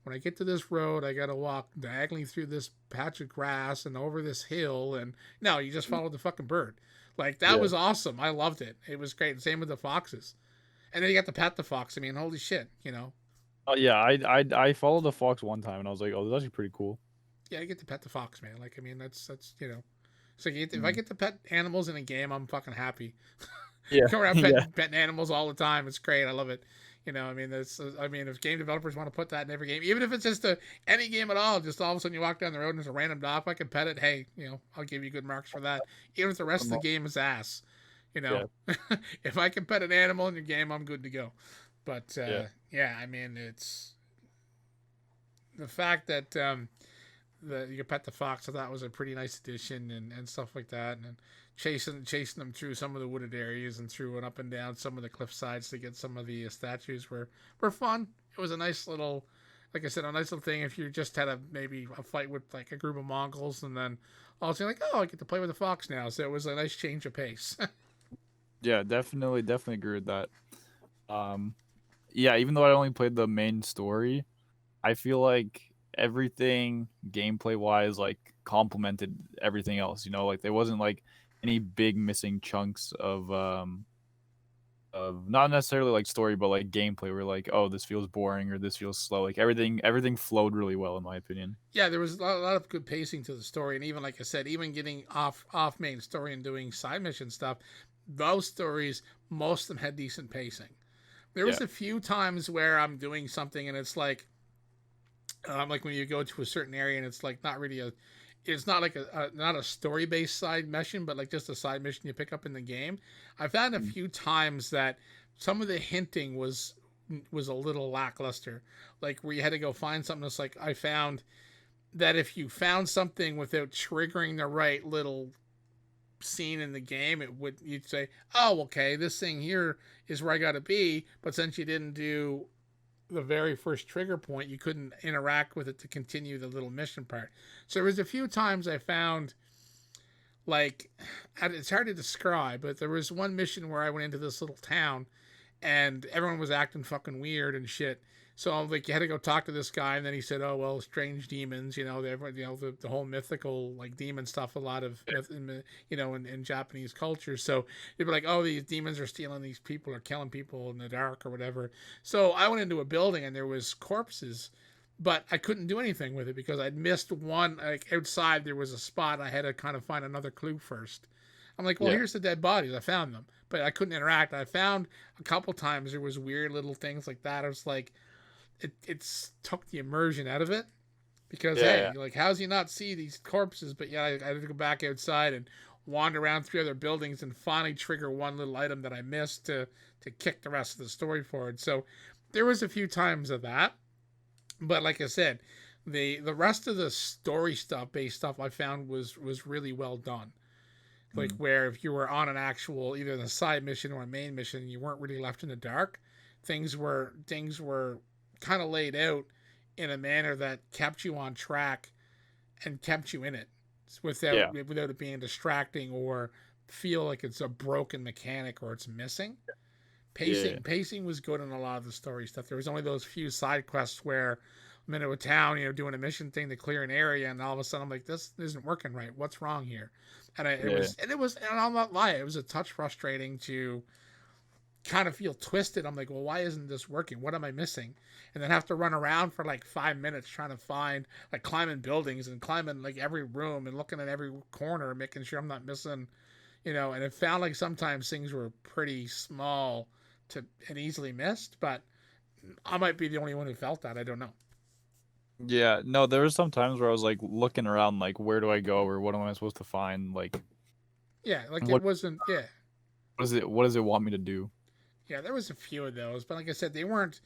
when I get to this road, I got to walk diagonally through this patch of grass and over this hill, and no, you just followed the fucking bird. Like that Yeah. was awesome. I loved it. It was great. Same with the foxes, and then you got to pet the fox. I mean, holy shit. Oh yeah, I followed the fox one time and I was like, oh, this is actually pretty cool. Yeah, you get to pet the fox, man. Like, I mean, that's. So if I Mm. get to pet animals in a game, I'm fucking happy. Yeah. Go around Yeah. petting animals all the time. It's great. I love it. I mean, if game developers want to put that in every game, even if it's just any game at all, just all of a sudden you walk down the road and there's a random dog, I can pet it. Hey, I'll give you good marks for that. Even if the rest of the game is ass, you know, Yeah. if I can pet an animal in your game, I'm good to go. But Yeah. yeah, I mean, it's the fact that you could pet the fox. I thought was a pretty nice addition and stuff like that. And chasing them through some of the wooded areas and through and up and down some of the cliff sides to get some of the statues were fun. It was a nice little, like I said, a nice little thing. If you just had maybe a fight with like a group of Mongols and then also like, oh, I get to play with a fox now. So it was a nice change of pace. Yeah, definitely agree with that. Um yeah, even though I only played the main story, I feel like everything gameplay wise like complemented everything else, like there wasn't like any big missing chunks of not necessarily like story but like gameplay where like, oh, this feels boring or this feels slow. Like everything flowed really well in my opinion. Yeah, there was a lot of good pacing to the story, and even like I said, even getting off main story and doing side mission stuff, those stories most of them had decent pacing. There Yeah. was a few times where I'm doing something and it's like when you go to a certain area and it's like not really it's not like not a story based side mission, but like just a side mission you pick up in the game. I found a Mm. few times that some of the hinting was a little lackluster, like where you had to go find something. That's like I found that if you found something without triggering the right little scene in the game, you'd say, oh, okay, this thing here is where I got to be, but since you didn't do the very first trigger point, you couldn't interact with it to continue the little mission part. So there was a few times I found like it's hard to describe, but there was one mission where I went into this little town and everyone was acting fucking weird and shit. So I'm like, you had to go talk to this guy, and then he said, "Oh well, strange demons, the whole mythical like demon stuff. A lot of myth, in Japanese culture. So they'd be like, oh, these demons are stealing these people or killing people in the dark or whatever. So I went into a building and there was corpses, but I couldn't do anything with it because I'd missed one. Like outside, there was a spot. I had to kind of find another clue first. I'm like, well, Yeah. here's the dead bodies. I found them, but I couldn't interact. I found a couple times there was weird little things like that. I was like, it's took the immersion out of it because Yeah, hey, yeah. like how's you not see these corpses? But yeah, I had to go back outside and wander around three other buildings and finally trigger one little item that I missed to kick the rest of the story forward. So there was a few times of that, but like I said, the rest of the story stuff based stuff I found was really well done. like where if you were on an actual either the side mission or a main mission, you weren't really left in the dark. Things were kind of laid out in a manner that kept you on track and kept you in it Yeah. without it being distracting or feel like it's a broken mechanic or it's missing. Yeah. Pacing was good in a lot of the story stuff. There was only those few side quests where I'm into a town, doing a mission thing to clear an area, and all of a sudden I'm like, this isn't working right. What's wrong here? Yeah. And I'll not lie, it was a touch frustrating to kind of feel twisted. I'm like, well, why isn't this working? What am I missing? And then have to run around for like 5 minutes trying to find, like, climbing buildings and climbing like every room and looking at every corner and making sure I'm not missing, and it found like sometimes things were pretty small and easily missed, but I might be the only one who felt that. I don't know. Yeah. No, there was some times where I was like looking around, like, where do I go or what am I supposed to find? Like, Yeah, like it what wasn't. Yeah, what does it want me to do? yeah, there was a few of those, but like I said, they weren't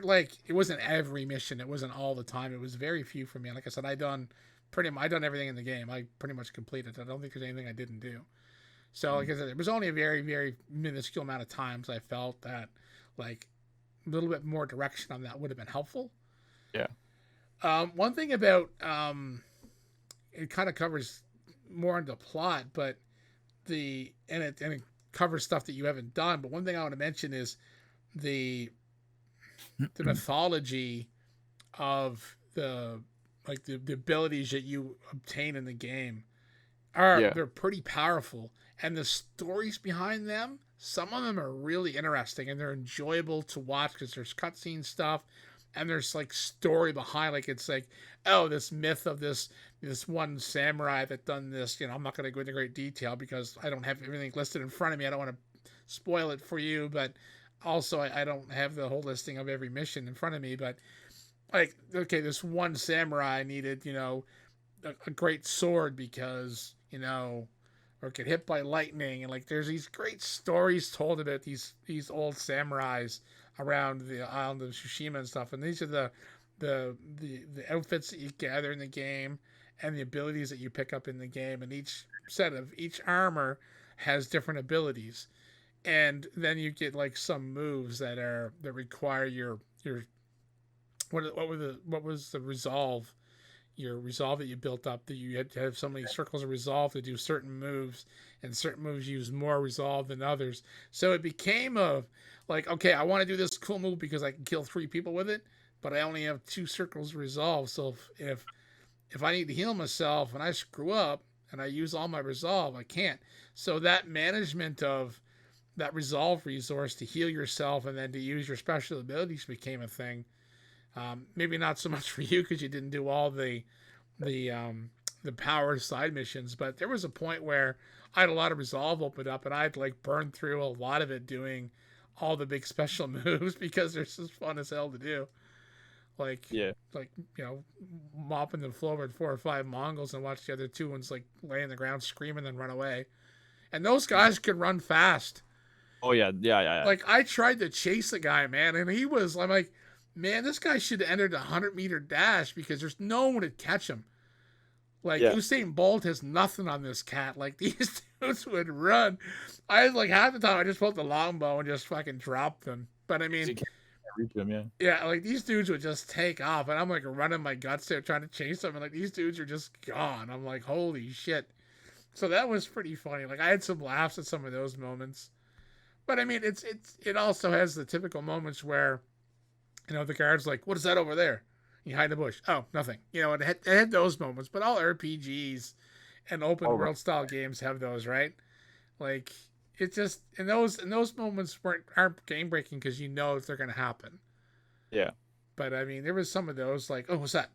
like it wasn't every mission. It wasn't all the time. It was very few for me. Like I said, I done everything in the game. I pretty much completed. I don't think there's anything I didn't do. So like I said, it was only a very very minuscule amount of times I felt that like a little bit more direction on that would have been helpful. Yeah. One thing about it kind of covers more into plot, but it covers stuff that you haven't done. But one thing I want to mention is the the mythology of the abilities that you obtain in the game Yeah. they're pretty powerful, and the stories behind them, some of them are really interesting and they're enjoyable to watch because there's cutscene stuff and there's like story behind, like it's like, oh, this myth of this one samurai that done this. I'm not going to go into great detail because I don't have everything listed in front of me. I don't want to spoil it for you, but also I don't have the whole listing of every mission in front of me. But like, okay, this one samurai needed a great sword because or get hit by lightning, and like there's these great stories told about these old samurais around the island of Tsushima and stuff. And these are the outfits that you gather in the game and the abilities that you pick up in the game, and each armor has different abilities. And then you get like some moves that require your what was the resolve, your resolve that you built up, that you had to have so many circles of resolve to do certain moves, and certain moves use more resolve than others. So it became like, okay, I want to do this cool move because I can kill 3 people with it, but I only have 2 circles of resolve. So if I need to heal myself and I screw up and I use all my resolve, I can't. So that management of that resolve resource to heal yourself and then to use your special abilities became a thing. Maybe not so much for you because you didn't do all the power side missions, but there was a point where I had a lot of resolve opened up and I'd like burn through a lot of it doing all the big special moves because they're just fun as hell to do. Like Yeah. like mopping the floor with 4 or 5 Mongols and watch the other 2 ones like lay on the ground screaming and run away. And those guys could run fast. Oh yeah. Yeah. Yeah. Yeah. Like I tried to chase the guy, man, and I'm like, man, this guy should have entered a 100-meter dash because there's no one to catch him. Like Yeah. Usain Bolt has nothing on this cat. Like these dudes would run. I like half the time I just pulled the longbow and just fucking dropped them. But I mean, You can't reach them. Yeah. yeah, like these dudes would just take off, and I'm like running my guts there trying to chase them, and like these dudes are just gone. I'm like, holy shit. So that was pretty funny. Like I had some laughs at some of those moments. But I mean, it also has the typical moments where the guard's like, what is that over there? You hide in the bush. Oh, nothing. It had those moments, but all RPGs and open world style games have those, right? Like it just and those moments aren't game breaking because they're gonna happen. Yeah. But I mean, there was some of those like, oh, what's that?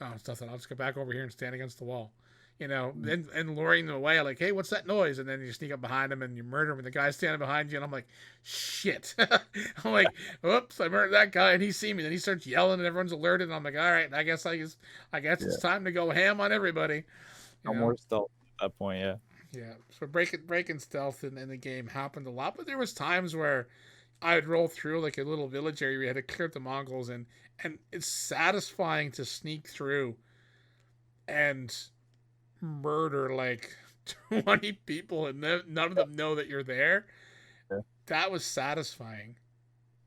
Oh, it's nothing. I'll just go back over here and stand against the wall. And luring them away, like, hey, what's that noise? And then you sneak up behind them and you murder him, and the guy's standing behind you, and I'm like, shit. I'm like, oops, I murdered that guy, and he see me. Then he starts yelling, and everyone's alerted, and I'm like, all right, I guess it's time to go ham on everybody. No more stealth at that point. Yeah. Yeah. So breaking stealth in the game happened a lot, but there was times where I would roll through like a little village area. We had to clear up the Mongols, and it's satisfying to sneak through and murder like 20 people and none of them know that you're there. Yeah. That was satisfying.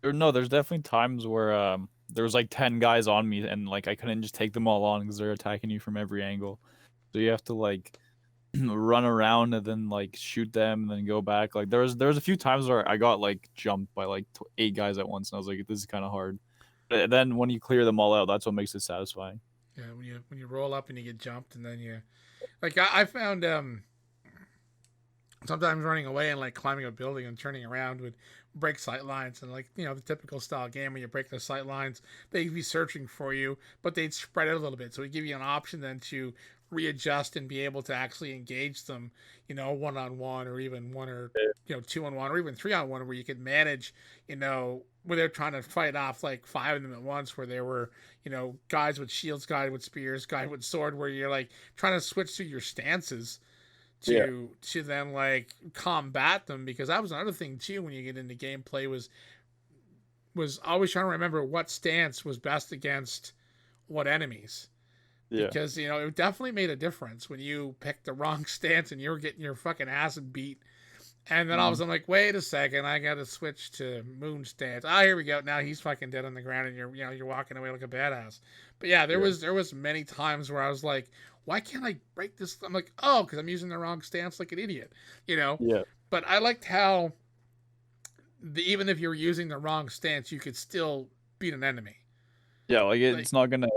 No, there's definitely times where there was like 10 guys on me and like I couldn't just take them all on because they're attacking you from every angle. So you have to like run around and then like shoot them and then go back. Like there was a few times where I got like jumped by like 8 guys at once and I was like, this is kind of hard. But then when you clear them all out, that's what makes it satisfying. Yeah, when you roll up and you get jumped and then you like I found sometimes running away and like climbing a building and turning around would break sight lines, and like the typical style game when you break the sight lines, they'd be searching for you, but they'd spread out a little bit, so it'd give you an option then to readjust and be able to actually engage them, one on one, or even one, or 2-on-1, or even 3-on-1, where you could manage, where they're trying to fight off like 5 of them at once, where there were guys with shields, guys with spears, guy with sword, where you're like trying to switch through your stances to then like combat them, because that was another thing too when you get into gameplay, was always trying to remember what stance was best against what enemies, because it definitely made a difference when you picked the wrong stance and you were getting your fucking ass beat, and then all of a sudden, like, wait a second, I gotta switch to moon stance. Ah, here we go. Now he's fucking dead on the ground, and you're walking away like a badass. But yeah, there was many times where I was like, why can't I break this? I'm like, oh, because I'm using the wrong stance like an idiot, Yeah. But I liked how even if you were using the wrong stance, you could still beat an enemy. Yeah, like it's not gonna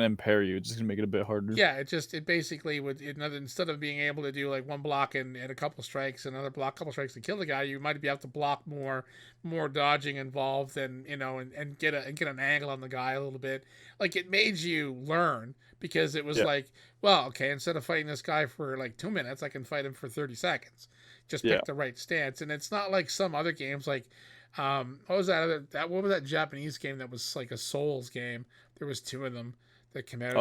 impair you. It's just gonna make it a bit harder. Yeah, it basically would, instead of being able to do like one block and a couple strikes, another block, couple strikes to kill the guy, you might be able to block more dodging involved, and get an angle on the guy a little bit. Like, it made you learn, because it was like, well, okay, instead of fighting this guy for like 2 minutes, I can fight him for 30 seconds. Just pick the right stance. And it's not like some other games like what was what was that Japanese game that was like a Souls game? There was 2 of them that came out.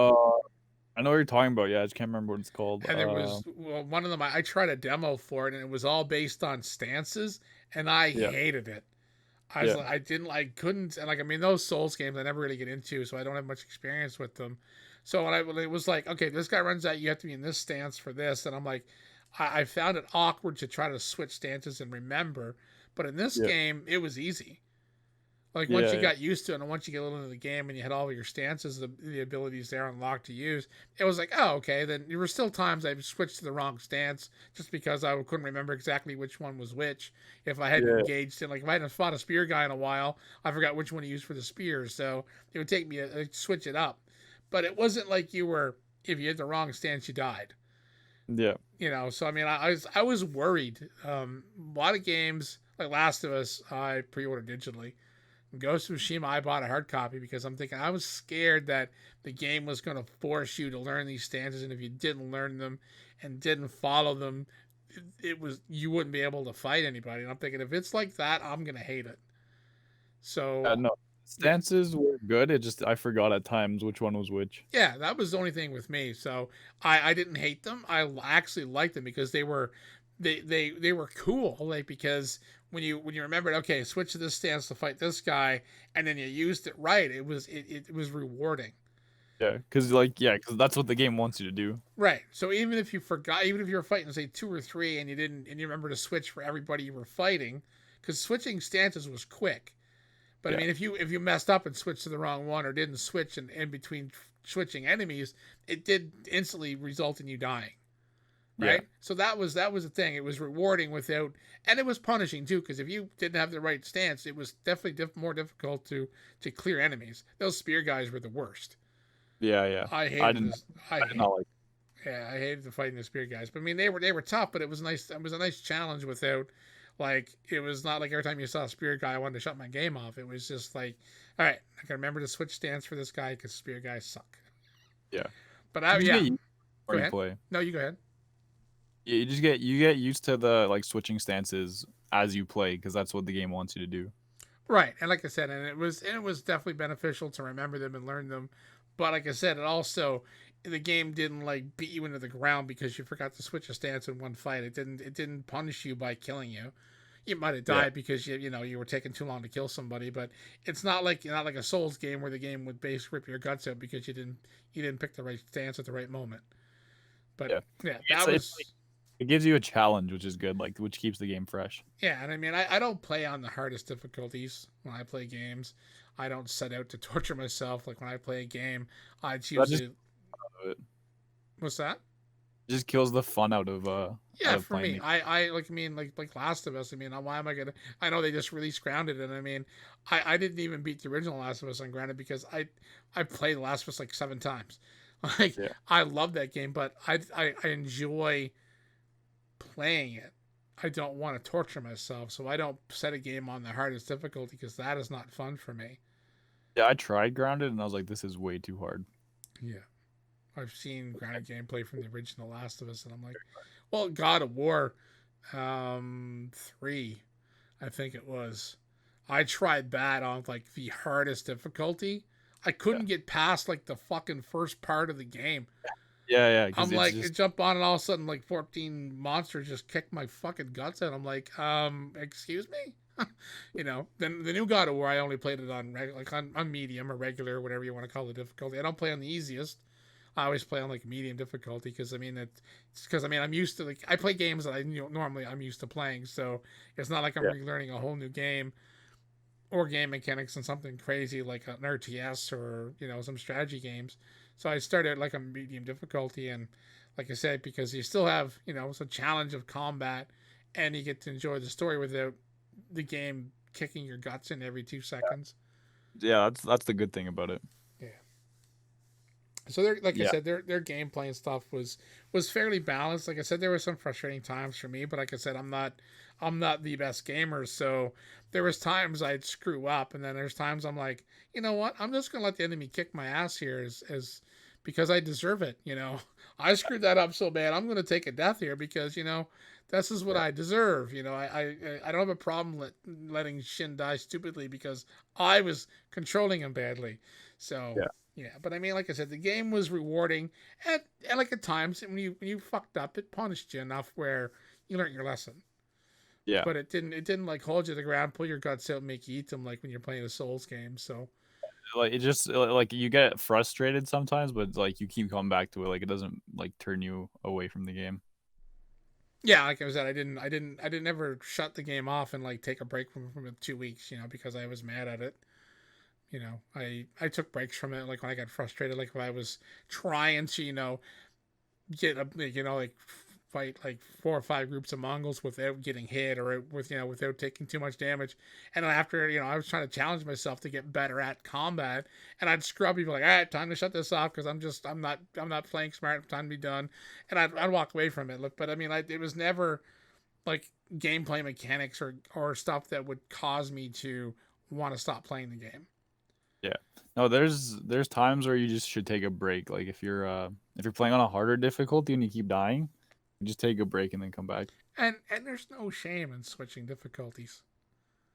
I know what you're talking about. Yeah, I just can't remember what it's called. And there was one of them. I tried a demo for it, and it was all based on stances, and I hated it. I was like, I couldn't, and like, I mean, those Souls games I never really get into, so I don't have much experience with them. So when it was like, okay, this guy runs out, you have to be in this stance for this, and I'm like, I found it awkward to try to switch stances and remember. But in this game, it was easy. Like, once you got used to it, and once you get a little into the game and you had all of your stances, the abilities there unlocked to use, it was like, oh, okay. Then there were still times I switched to the wrong stance just because I couldn't remember exactly which one was which. If I hadn't engaged in, like, if I hadn't fought a spear guy in a while, I forgot which one to use for the spears. So it would take me to switch it up. But it wasn't like if you had the wrong stance, you died. Yeah. So I mean, I was worried. A lot of games like Last of Us, I pre-ordered digitally. Ghost of Tsushima, I bought a hard copy because I'm thinking, I was scared that the game was going to force you to learn these stances, and if you didn't learn them and didn't follow them, you wouldn't be able to fight anybody. And I'm thinking, if it's like that, I'm gonna hate it. So No, stances were good. It just I forgot at times which one was which. yeah, that was the only thing with me. So I didn't hate them. I actually liked them because they were cool. Like, because when you remembered, okay, switch to this stance to fight this guy, and then you used it right, it was rewarding. Yeah, because that's what the game wants you to do. Right. So even if you forgot, even if you were fighting, say, 2 or 3, and you remember to switch for everybody you were fighting, because switching stances was quick. But I mean, if you messed up and switched to the wrong one, or didn't switch in between switching enemies, it did instantly result in you dying. Right. Yeah. So that was the thing. It was rewarding and it was punishing too, because if you didn't have the right stance, it was definitely more difficult to clear enemies. Those spear guys were the worst. Yeah. I hated the fighting the spear guys. But I mean, they were tough, but it was nice. It was a nice challenge without, like, it was not like every time you saw a spear guy, I wanted to shut my game off. It was just like, all right, I can remember to switch stance for this guy because spear guys suck. Yeah. But go ahead. Play. No, you go ahead. Yeah, you get used to the like switching stances as you play, because that's what the game wants you to do. Right, and like I said, it was definitely beneficial to remember them and learn them. But like I said, the game didn't like beat you into the ground because you forgot to switch a stance in one fight. It didn't punish you by killing you. You might have died because you were taking too long to kill somebody, but it's not like a Souls game where the game would basically rip your guts out because you didn't pick the right stance at the right moment. But that was. It gives you a challenge, which is good, like which keeps the game fresh. Yeah, and I mean, I don't play on the hardest difficulties when I play games. I don't set out to torture myself. Like when I play a game, I That choose just to. What's that? kills the fun out Yeah, of for playing me, the. I like. I mean, like Last of Us. I mean, why am I gonna? I know they just released Grounded, and I mean, I didn't even beat the original Last of Us on Grounded because I played Last of Us like 7 times. Like Yeah, I love that game, but I enjoy playing it. I don't want to torture myself, so I don't set a game on the hardest difficulty because that is not fun for me. yeah. I tried Grounded, and I was like, this is way too hard. Yeah, I've seen grounded gameplay from the original Last of Us, and I'm like, well, God of War, 3, I think it was. I tried that on like the hardest difficulty. I Yeah, couldn't get past like the fucking first part of the game. yeah, because I'm it's like, it just jumped on, and all of a sudden, like 14 monsters just kicked my fucking guts out. I'm like, excuse me. Then the new God of War, I only played it on like on medium or regular, whatever you want to call the difficulty. I don't play on the easiest. I always play on like medium difficulty because I mean it's because I mean I'm used to like I play games that I normally I'm used to playing, so it's not like I'm yeah. relearning a whole new game or game mechanics and something crazy like an RTS or some strategy games. So I started like a medium difficulty, and like I said, because you still have it's a challenge of combat, and you get to enjoy the story without the game kicking your guts in every 2 seconds. Yeah, that's the good thing about it. Yeah. So they're like I Yeah, said, their gameplay and stuff was fairly balanced. Like I said, there were some frustrating times for me, but like I said, I'm not the best gamer, so there was times I'd screw up, and then there's times I'm like, you know what, I'm just gonna let the enemy kick my ass here, as because I deserve it. I screwed that up so bad. I'm gonna take a death here because this is what yeah, I deserve. I don't have a problem letting Shin die stupidly because I was controlling him badly. So yeah, yeah, but I mean, like I said, the game was rewarding, and like at times when you fucked up, it punished you enough where you learned your lesson. yeah. But it didn't like hold you to the ground, pull your guts out, and make you eat them like when you're playing a Souls game. So Like it just like you get frustrated sometimes, but like you keep coming back to it. Like it doesn't like turn you away from the game. yeah, like I said, I didn't ever shut the game off and like take a break from it 2 weeks, because I was mad at it. I took breaks from it like when I got frustrated, like when I was trying to get a like fight like 4 or 5 groups of Mongols without getting hit or without taking too much damage. And after I was trying to challenge myself to get better at combat, and I'd screw up. People like, all right, time to shut this off because I'm not playing smart. Time to be done, and I'd walk away from it. Look, but I mean, it was never like gameplay mechanics or stuff that would cause me to want to stop playing the game. Yeah. No, there's times where you just should take a break. Like if you're playing on a harder difficulty and you keep dying, you just take a break and then come back. And there's no shame in switching difficulties.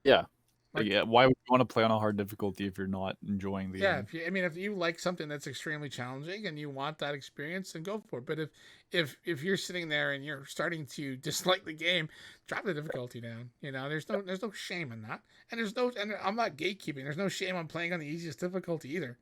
Yeah. Like, Like yeah, why would you want to play on a hard difficulty if you're not enjoying the yeah, game? if you like something that's extremely challenging and you want that experience, then go for it. But if you're sitting there and you're starting to dislike the game, drop the difficulty down. There's no shame in that, and I'm not gatekeeping. There's no shame on playing on the easiest difficulty either,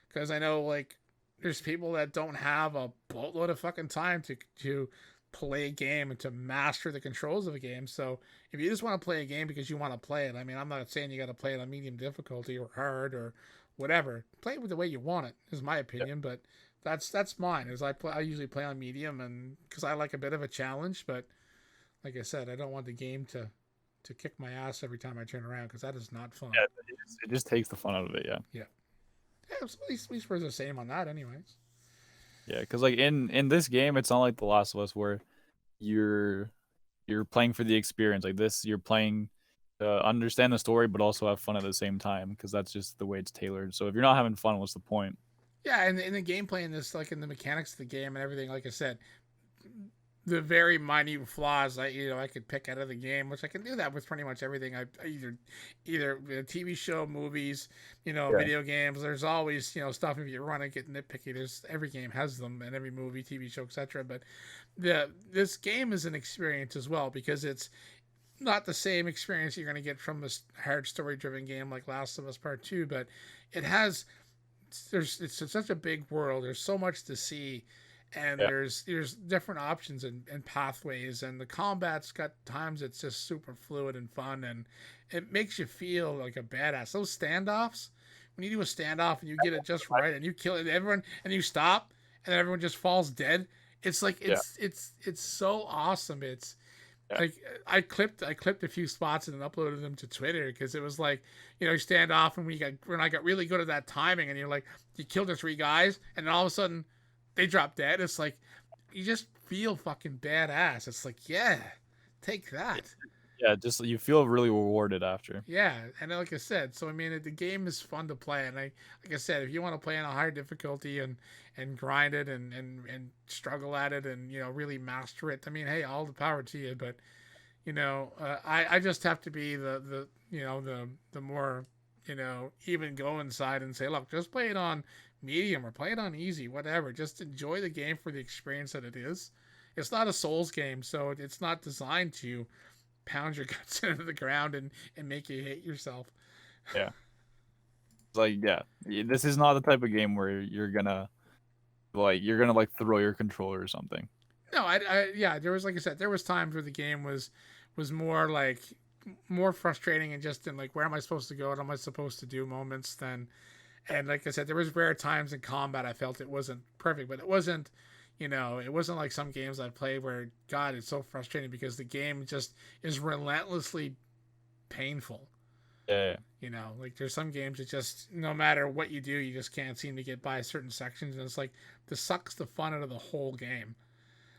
because I know like there's people that don't have a boatload of fucking time to play a game and to master the controls of a game. So if you just want to play a game because you want to play it, I mean, I'm not saying you got to play it on medium difficulty or hard or whatever. Play it with the way you want it is my Yeah. opinion, but that's mine. I usually play on medium, and because I like a bit of a challenge, but like I said, I don't want the game to kick my ass every time I turn around because that is not fun. Yeah, it just takes the fun out of it, yeah. Yeah, yeah. So at least we're the same on that, anyways. Yeah, because like in this game, it's not like The Last of Us where you're you're playing for the experience. Like this, you're playing to understand the story, but also have fun at the same time. Because that's just the way it's tailored. So if you're not having fun, what's the point? Yeah, and in the gameplay in this, like in the mechanics of the game and everything, like I said, the very minute flaws I could pick out of the game, which I can do that with pretty much everything. I either a TV show, movies, Yeah, video games. There's always stuff if you run and get nitpicky. There's every game has them, and every movie, TV show, etc. But this game is an experience as well because it's not the same experience you're going to get from a hard story driven game like Last of Us Part Two, but it has it's such a big world. There's so much to see, and Yeah. there's different options and pathways, and the combat's got times it's just super fluid and fun, and it makes you feel like a badass. Those standoffs, when you do a standoff and you get it just right and you kill it, everyone, and you stop and then everyone just falls dead, it's like Yeah. it's so awesome. It's Yeah. like I clipped a few spots and then uploaded them to Twitter because it was like, you stand off, and when I got really good at that timing, and you're like, you killed the three guys and then all of a sudden they drop dead. It's like you just feel fucking badass. It's like, yeah, take that. Yeah, just you feel really rewarded after. Yeah, and like I said, so I mean, the game is fun to play, and like I said, if you want to play on a higher difficulty and grind it and struggle at it and really master it, I mean, hey, all the power to you. But I just have to be the more even going side and say, look, just play it on medium or play it on easy, whatever. Just enjoy the game for the experience that it is. It's not a Souls game, so it's not designed to pound your guts into the ground and make you hate yourself. Yeah. Like, yeah, this is not the type of game where you're gonna throw your controller or something. No, yeah, there was, like I said, there was times where the game was more frustrating and just in like, where am I supposed to go? What am I supposed to do moments than, and like I said, there was rare times in combat I felt it wasn't perfect, but it wasn't, it wasn't like some games I played where, God, it's so frustrating because the game just is relentlessly painful. Yeah. Like there's some games that just, no matter what you do, you just can't seem to get by certain sections, and it's like, this sucks the fun out of the whole game.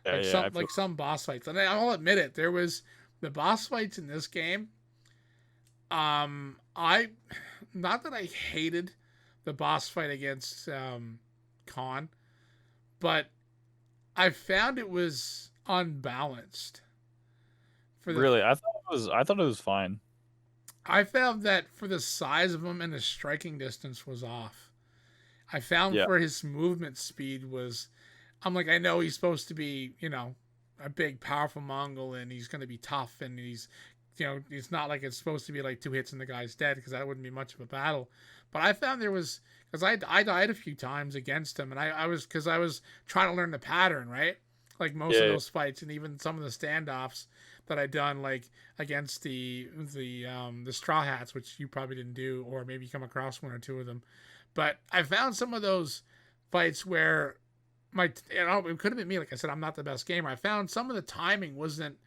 Yeah. Like Yeah. some boss fights, and I'll admit it, there was the boss fights in this game. I not that I hated the boss fight against Khan, but I found it was unbalanced. Really, I thought it was fine. I found that for the size of him and the striking distance was off. I found Yeah. for his movement speed was, I'm like, I know he's supposed to be, a big, powerful Mongol, and he's going to be tough, and it's not like it's supposed to be like two hits and the guy's dead, because that wouldn't be much of a battle. But I found there was, because I died a few times against him, and I was trying to learn the pattern, right? Like most of those fights, and even some of the standoffs that I done, like against the Straw Hats, which you probably didn't do, or maybe come across one or two of them. But I found some of those fights where it could have been me. Like I said, I'm not the best gamer. I found some of the timing wasn't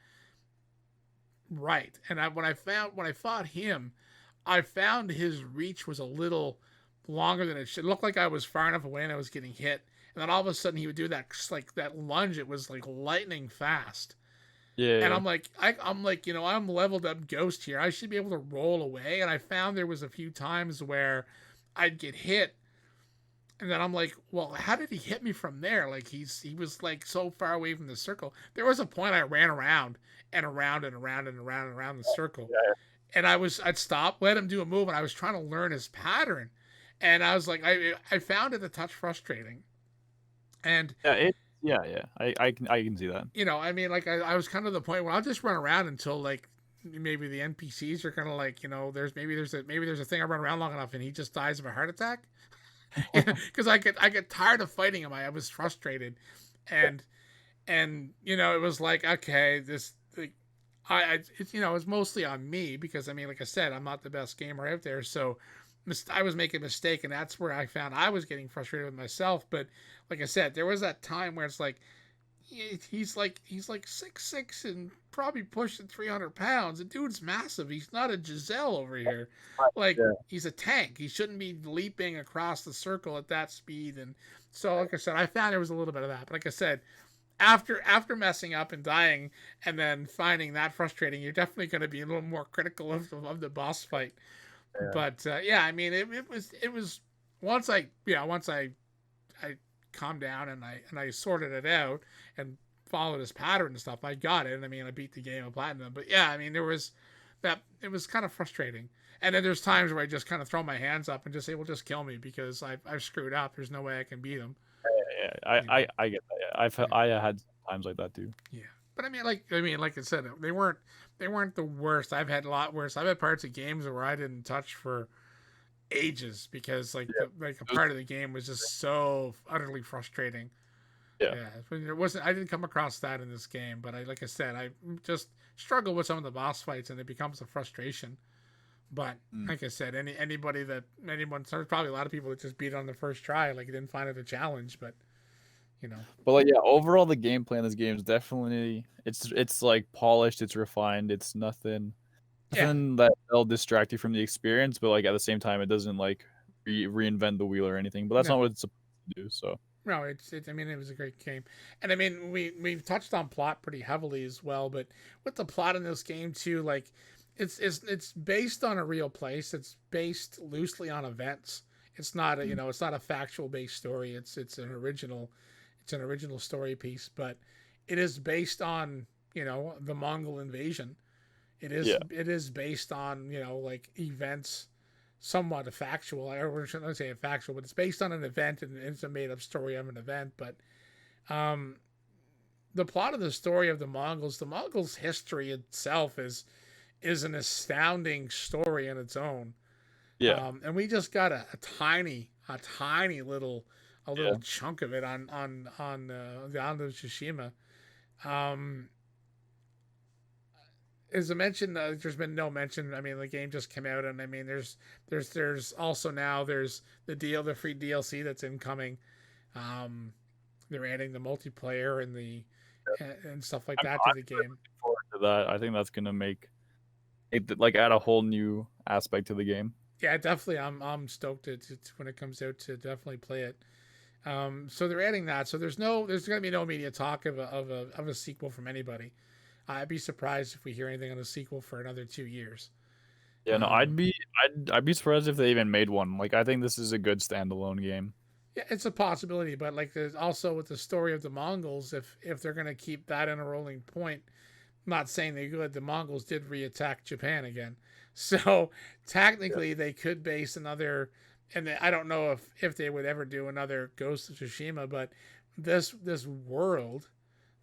right, and when I fought him, I found his reach was a little longer than it should. It looked like I was far enough away and I was getting hit, and then all of a sudden he would do that, like that lunge. It was like lightning fast. Yeah. And I'm like, I'm leveled up Ghost here. I should be able to roll away. And I found there was a few times where I'd get hit, and then I'm like, well, how did he hit me from there? Like he was like so far away from the circle. There was a point I ran around and around and around and around and around the circle, Yeah. and I'd stop, let him do a move, and I was trying to learn his pattern, and I was like, I found it a touch frustrating, and Yeah. I can see that. I mean, like I was kind of the point where I'll just run around until like maybe the NPCs are kind of like, there's a thing I run around long enough and he just dies of a heart attack, because I get tired of fighting him. I was frustrated, and it was like, okay, this like, it's mostly on me, because I mean, like I said, I'm not the best gamer out there, so I was making a mistake, and that's where I found I was getting frustrated with myself. But like I said, there was that time where it's like, he's like 6'6" and probably pushing 300 pounds. The dude's massive. He's not a Giselle over here. Like, he's a tank. He shouldn't be leaping across the circle at that speed. And so, like I said, I found there was a little bit of that. But like I said, after messing up and dying and then finding that frustrating, you're definitely going to be a little more critical of the boss fight. Yeah. But yeah, I mean, it was once I calmed down and I sorted it out and followed his pattern and stuff, I got it. And I mean, I beat the game of platinum. But yeah, I mean, there was that, it was kind of frustrating. And then there's times where I just kind of throw my hands up and just say, well, just kill me, because I've screwed up. There's no way I can beat him. Yeah. I get that. Yeah. I had times like that too. Yeah. But I mean, like I said, they weren't the worst. I've had a lot worse. I've had parts of games where I didn't touch for ages because a part of the game was just so utterly frustrating. Yeah. Yeah, there wasn't. I didn't come across that in this game, but like I said, I just struggle with some of the boss fights, and it becomes a frustration. But Mm. like I said, anybody that anyone, there's probably a lot of people that just beat it on the first try, like didn't find it a challenge. But you know, But like, yeah, overall the gameplay in this game is definitely it's like polished, it's refined, it's yeah, nothing that'll distract you from the experience, but like at the same time, it doesn't like reinvent the wheel or anything. But that's not no, what it's supposed to do. So no, I mean, it was a great game, and I mean, we've touched on plot pretty heavily as well. But with the plot in this game too, like it's based on a real place. It's based loosely on events. It's not a, mm, it's not a factual based story. It's an original story piece, but it is based on the Mongol invasion. yeah, It is based on like events, somewhat factual. I shouldn't say factual, but it's based on an event and it's a made up story of an event. But um, the plot of the story of the Mongols' history itself is an astounding story in its own. yeah, And we just got a tiny a little yeah. chunk of it on Beyond The Tsushima. Um, as I mentioned, there's been no mention. I mean, the game just came out, and I mean, there's also now there's the free DLC that's incoming. Um, they're adding the multiplayer and the and stuff like that to I'm the really game. looking forward to that. I think that's gonna make it like add a whole new aspect to the game. Yeah, definitely. I'm stoked when it comes out to definitely play it. So they're adding that. So there's going to be no immediate talk of a sequel from anybody. I'd be surprised if we hear anything on a sequel for another 2 years. Yeah, no, Um, I'd be surprised if they even made one. Like I think this is a good standalone game. yeah, it's a possibility, but like there's also with the story of the Mongols, if they're going to keep that in a rolling point, I'm not saying they could. The Mongols did reattack Japan again, so Yeah. technically they could base another. And I don't know if they would ever do another Ghost of Tsushima, but this world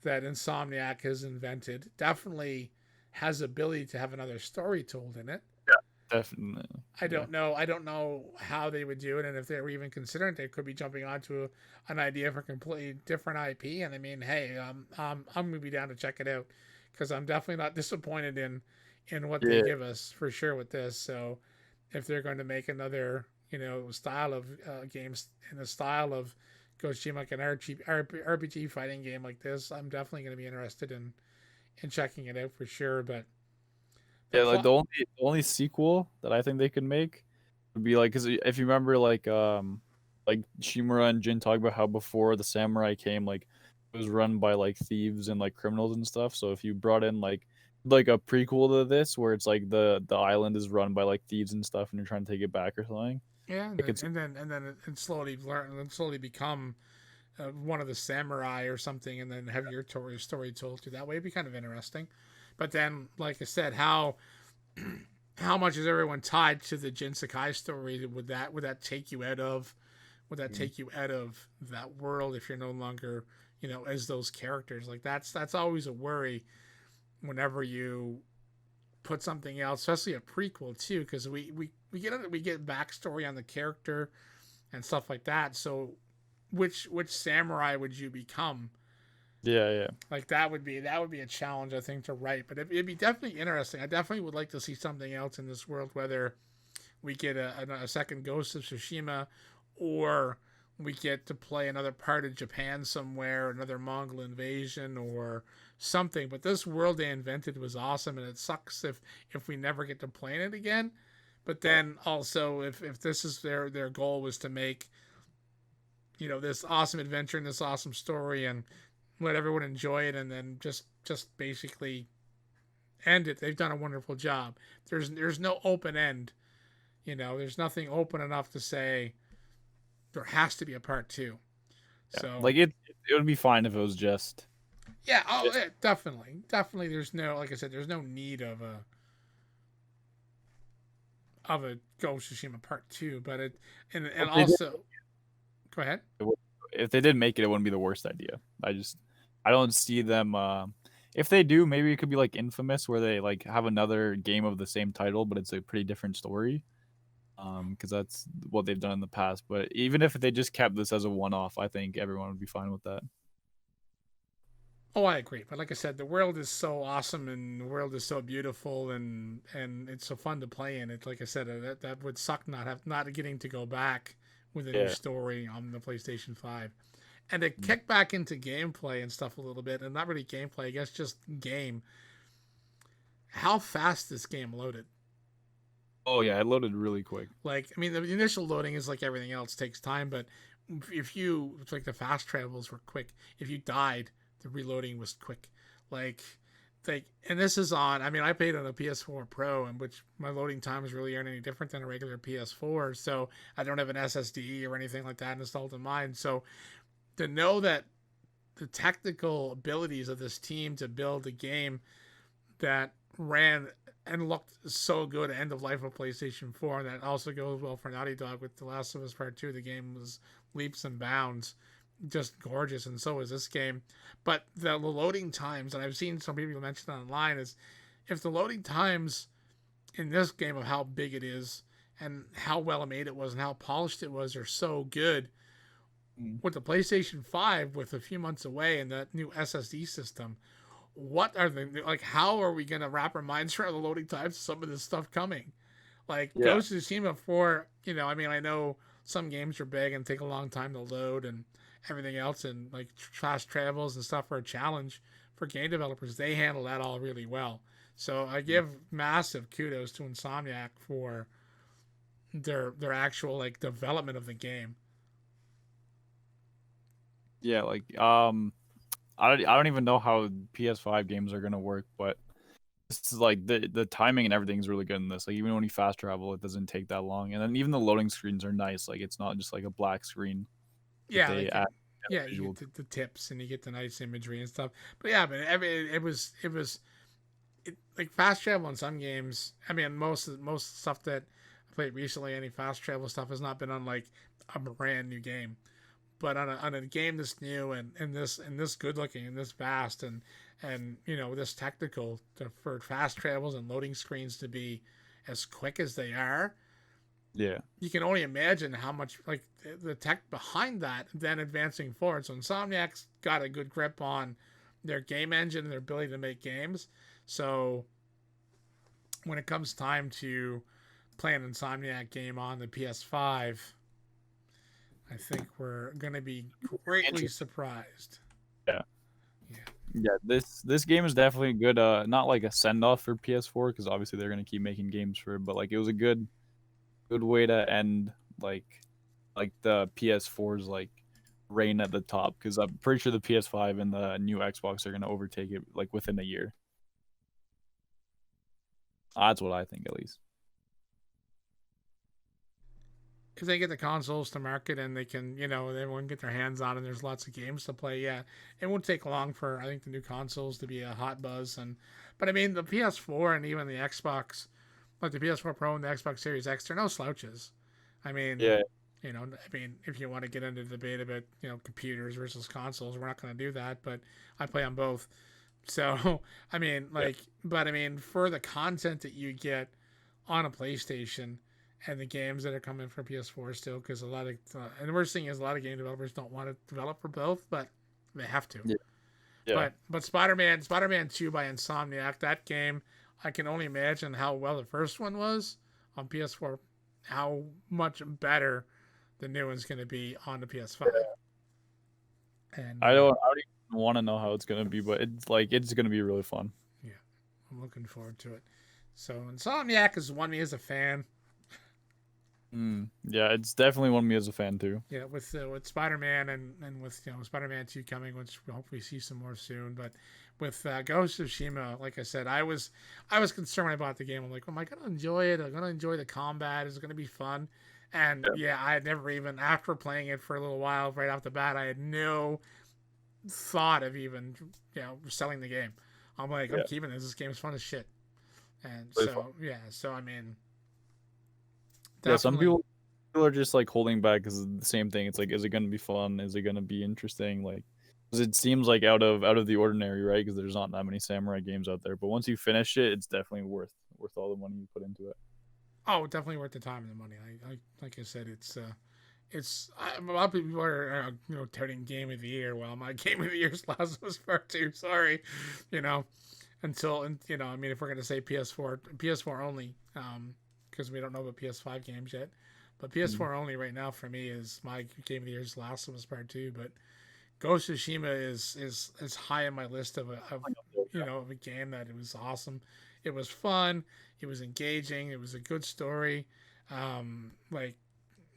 that Insomniac has invented definitely has ability to have another story told in it. Definitely. I Yeah. don't know. I don't know how they would do it, and if they were even considering, they could be jumping onto an idea for a completely different IP. And I mean, hey, I'm gonna be down to check it out because I'm definitely not disappointed in what they Yeah. give us for sure with this. So if they're going to make another style of games in the style of Ghoshima, like an RPG fighting game like this, I'm definitely going to be interested in checking it out for sure. But the Yeah, like plot, the only sequel that I think they could make would be like, cause if you remember, like Shimura and Jin talk about how before the samurai came, like it was run by like thieves and like criminals and stuff. So if you brought in like a prequel to this, where it's like the island is run by like thieves and stuff, and you're trying to take it back or something, yeah, I could. and then it slowly learn and slowly become one of the samurai or something, and then have your story told through that way. It'd be kind of interesting. But then, like I said, how much is everyone tied to the Jin Sakai story? Would that take you out of Mm. that world if you're no longer as those characters? Like that's always a worry whenever you put something else, especially a prequel too, because we get backstory on the character and stuff like that. So which samurai would you become? Yeah, yeah, Like that would be a challenge I think to write, but it'd be definitely interesting. I definitely would like to see something else in this world, whether we get a second Ghost of Tsushima, or we get to play another part of Japan somewhere, another Mongol invasion or something. But this world they invented was awesome, and it sucks if we never get to play it again. But then also, if this is their goal was to make this awesome adventure and this awesome story and let everyone enjoy it, and then just basically end it, they've done a wonderful job. There's no open end. There's nothing open enough to say there has to be a part two. yeah. So Like it would be fine if it was yeah, oh just yeah, definitely. There's no, like I said, there's no need of a Ghost of Tsushima part two, but it and if they did, also go ahead. if they did make it, it wouldn't be the worst idea. I don't see them. If they do, maybe it could be like Infamous, where they like have another game of the same title, but it's a pretty different story. Because that's what they've done in the past. But even if they just kept this as a one-off, I think everyone would be fine with that. Oh, I agree. But like I said, the world is so awesome and the world is so beautiful and it's so fun to play in. It like I said, that would suck not getting to go back with a new Yeah. story on the PlayStation 5. And to kick back into gameplay and stuff a little bit, and not really gameplay, I guess just game. How fast this game loaded. Oh yeah, it loaded really quick. Like, I mean, the initial loading is like everything else, takes time, but if you, it's like the fast travels were quick. If you died, the reloading was quick. Like, and this is on, I mean, I played on a PS4 Pro, in which my loading times really aren't any different than a regular PS4, so I don't have an SSD or anything like that installed in mine. So to know that the technical abilities of this team to build a game that ran and looked so good at end of life of PlayStation 4, and that also goes well for Naughty Dog with The Last of Us Part 2. The game was leaps and bounds, just gorgeous, and so is this game. But the loading times, and I've seen some people mention online, is if the loading times in this game of how big it is and how well made it was and how polished it was are so good, with the PlayStation 5 with a few months away and that new SSD system, what are the like? How are we gonna wrap our minds around the loading times of some of this stuff coming? Like Yeah. Ghost of Tsushima for I mean, I know some games are big and take a long time to load and everything else, and like fast travels and stuff are a challenge for game developers. They handle that all really well. So I give massive kudos to Insomniac for their actual like development of the game. Yeah, like I don't even know how PS5 games are gonna work, but it's like the timing and everything is really good in this. Like even when you fast travel, it doesn't take that long, and then even the loading screens are nice. Like it's not just like a black screen that Yeah, they like add yeah, you visual. get the tips and you get the nice imagery and stuff. But yeah, but like fast travel in some games. I mean, most stuff that I played recently, any fast travel stuff has not been on like a brand new game, but on a game that's new and this good looking and this vast and this technical for fast travels and loading screens to be as quick as they are. Yeah, You can only imagine how much like the tech behind that then advancing forward. So Insomniac's got a good grip on their game engine and their ability to make games. So when it comes time to play an Insomniac game on the PS5, I think we're gonna be greatly interesting. surprised. Yeah, Yeah. yeah. This game is definitely a good. Not like a send off for PS4 because obviously they're gonna keep making games for it, but like it was a good way to end like the PS4's like reign at the top because I'm pretty sure the PS5 and the new Xbox are gonna overtake it like within a year. That's what I think at least. If they get the consoles to market and they can, everyone can get their hands on it and there's lots of games to play, yeah, it won't take long for I think the new consoles to be a hot buzz. But I mean the PS4 and even the Xbox, like the PS4 Pro and the Xbox Series X, they're no slouches. I mean, Yeah, if you want to get into the debate about computers versus consoles, we're not going to do that. But I play on both, so I mean, yeah, but I mean, for the content that you get on a PlayStation and the games that are coming for PS4 still, because a lot of and the worst thing is a lot of game developers don't want to develop for both, but they have to. yeah, yeah. But Spider-Man 2 by Insomniac, that game, I can only imagine how well the first one was on PS4, how much better the new one's going to be on the PS5. And I don't even want to know how it's gonna be, but it's gonna be really fun. yeah, I'm looking forward to it. So Insomniac has won me as a fan. Yeah, it's definitely won me as a fan too. Yeah, with Spider Man and with Spider Man 2 coming, which we'll hopefully see some more soon. But with Ghost of Tsushima, like I said, I was concerned when I bought the game. I'm like, am I gonna enjoy it? I'm gonna enjoy the combat. Is it gonna be fun? And Yeah, yeah, I had never even after playing it for a little while right off the bat, I had no thought of even selling the game. I'm like, I'm yeah, keeping this. This game is fun as shit. And really fun. so yeah, so I mean, Yeah, some definitely. people are just like holding back because the same thing. It's like, is it gonna be fun? Is it gonna be interesting? Like, because it seems like out of the ordinary, right? Because there's not that many samurai games out there. But once you finish it, it's definitely worth all the money you put into it. Oh, definitely worth the time and the money. Like I said, A lot of people are touting Game of the Year. Well, my Game of the Year's Last of Us Part Two. Sorry, you know, I mean, if we're gonna say PS4 only, because we don't know about PS5 games yet, but Mhm. PS4 only right now for me is my Game of the Year's Last of Us Part Two. But Ghost of Tsushima is high on my list of a game that it was awesome. It was fun. It was engaging. It was a good story. Like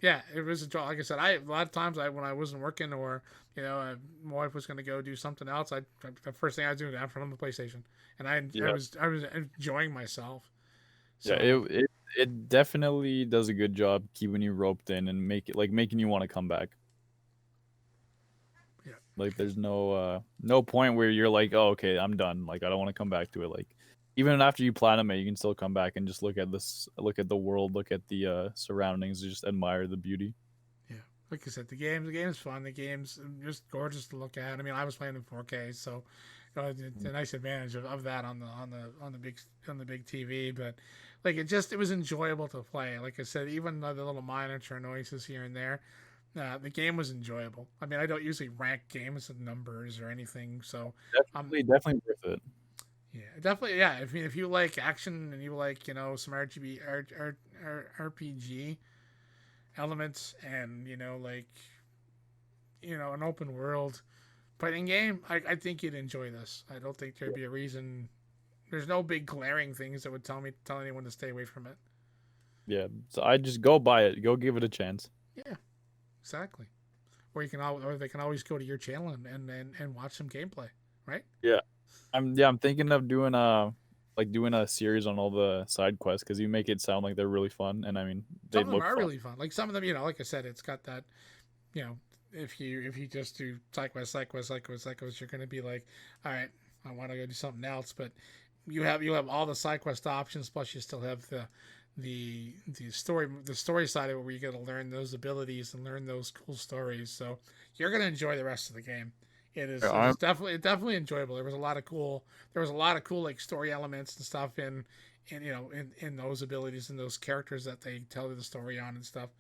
yeah, it was a joy. Like I said, a lot of times when I wasn't working or my wife was going to go do something else, the first thing I was doing was from the PlayStation, and Yeah, I was enjoying myself. yeah. So It definitely does a good job keeping you roped in and making you want to come back. yeah, Like there's no point where you're like, oh, okay, I'm done. Like I don't want to come back to it. Like even after you platinum it, you can still come back and just look at the world, look at the surroundings, just admire the beauty. yeah. Like I said, the game's fun. The game's just gorgeous to look at. I mean, I was playing in 4K, so it's a nice advantage of that on the big TV. But like it was enjoyable to play. Like I said, even the little monitor noises here and there. The game was enjoyable. I mean, I don't usually rank games with numbers or anything, so Definitely worth it. yeah, definitely. Yeah, if you like action and you like some RPG elements and like an open world fighting game, I think you'd enjoy this. I don't think there'd be a reason. There's no big glaring things that would tell anyone to stay away from it. Yeah. So I just go buy it. Go give it a chance. Yeah, exactly. Or they can always go to your channel and watch some gameplay, right? Yeah. I'm thinking of doing a series on all the side quests because you make it sound like they're really fun, and I mean they Some of them look are fun. really fun. Like some of them, like I said, it's got that you know, if you just do side quest, you're gonna be like, all right, I want to go do something else. But you have all the side quest options, plus you still have the story side of it where you got to learn those abilities and learn those cool stories. So you're gonna enjoy the rest of the game. Yeah, It is definitely enjoyable. There was a lot of cool like story elements and stuff in those abilities and those characters that they tell the story on and stuff.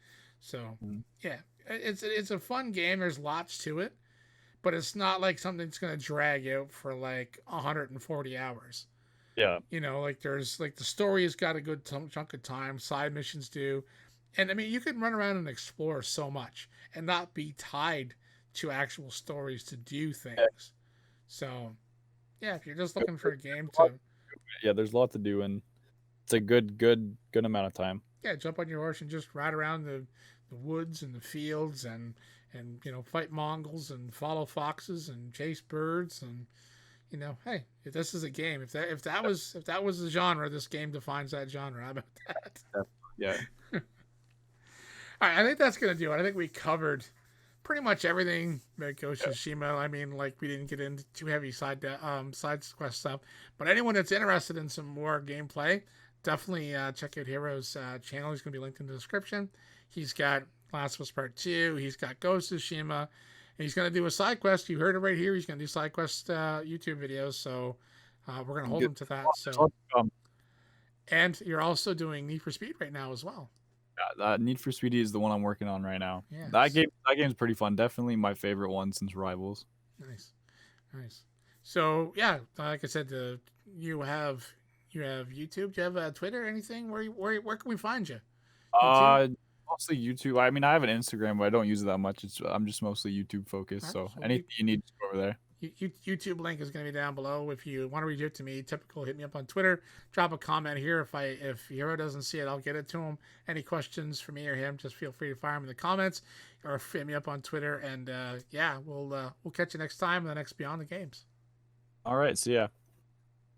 So yeah, it's a fun game. There's lots to it, but it's not like something that's gonna drag out for like 140 hours. yeah, Like there's like the story has got a good chunk of time. Side missions do, and I mean you can run around and explore so much and not be tied to actual stories to do yeah. things. So yeah, if you're just looking for a game to Yeah, there's a lot to do, and it's a good amount of time. jump on your horse and just ride around the woods and the fields and fight Mongols and follow foxes and chase birds and hey, if this is a game, if that was the genre, this game defines that genre. How about that? Yeah. All right, I think that's gonna do it. I think we covered pretty much everything that Ghost of Tsushima. I mean, like we didn't get into too heavy side quest stuff, but anyone that's interested in some more gameplay, definitely check out Hero's channel. He's gonna be linked in the description. He's got Last of Us Part Two. He's got Ghost of Tsushima. And he's gonna do a side quest. You heard it right here. He's gonna do side quest YouTube videos. So we're gonna hold Good. him to that. There's a So lot to come. and you're also doing Need for Speed right now as well. Need for Speedy is the one I'm working on right now. Yes. That game's pretty fun. Definitely my favorite one since Rivals. Nice. Nice. So yeah, like I said, you have you have YouTube. Do you have Twitter? Anything? Where can we find you? YouTube. Uh, Mostly YouTube. I mean, I have an Instagram, but I don't use it that much. I'm just mostly YouTube focused. All right. So So anything you need, just go over there. YouTube link is going to be down below. If you want to reach out to me, typical, hit me up on Twitter. Drop a comment here. If Hero doesn't see it, I'll get it to him. Any questions for me or him, just feel free to fire them in the comments or hit me up on Twitter. And yeah, we'll catch you next time in the next Beyond the Games. All right. See ya.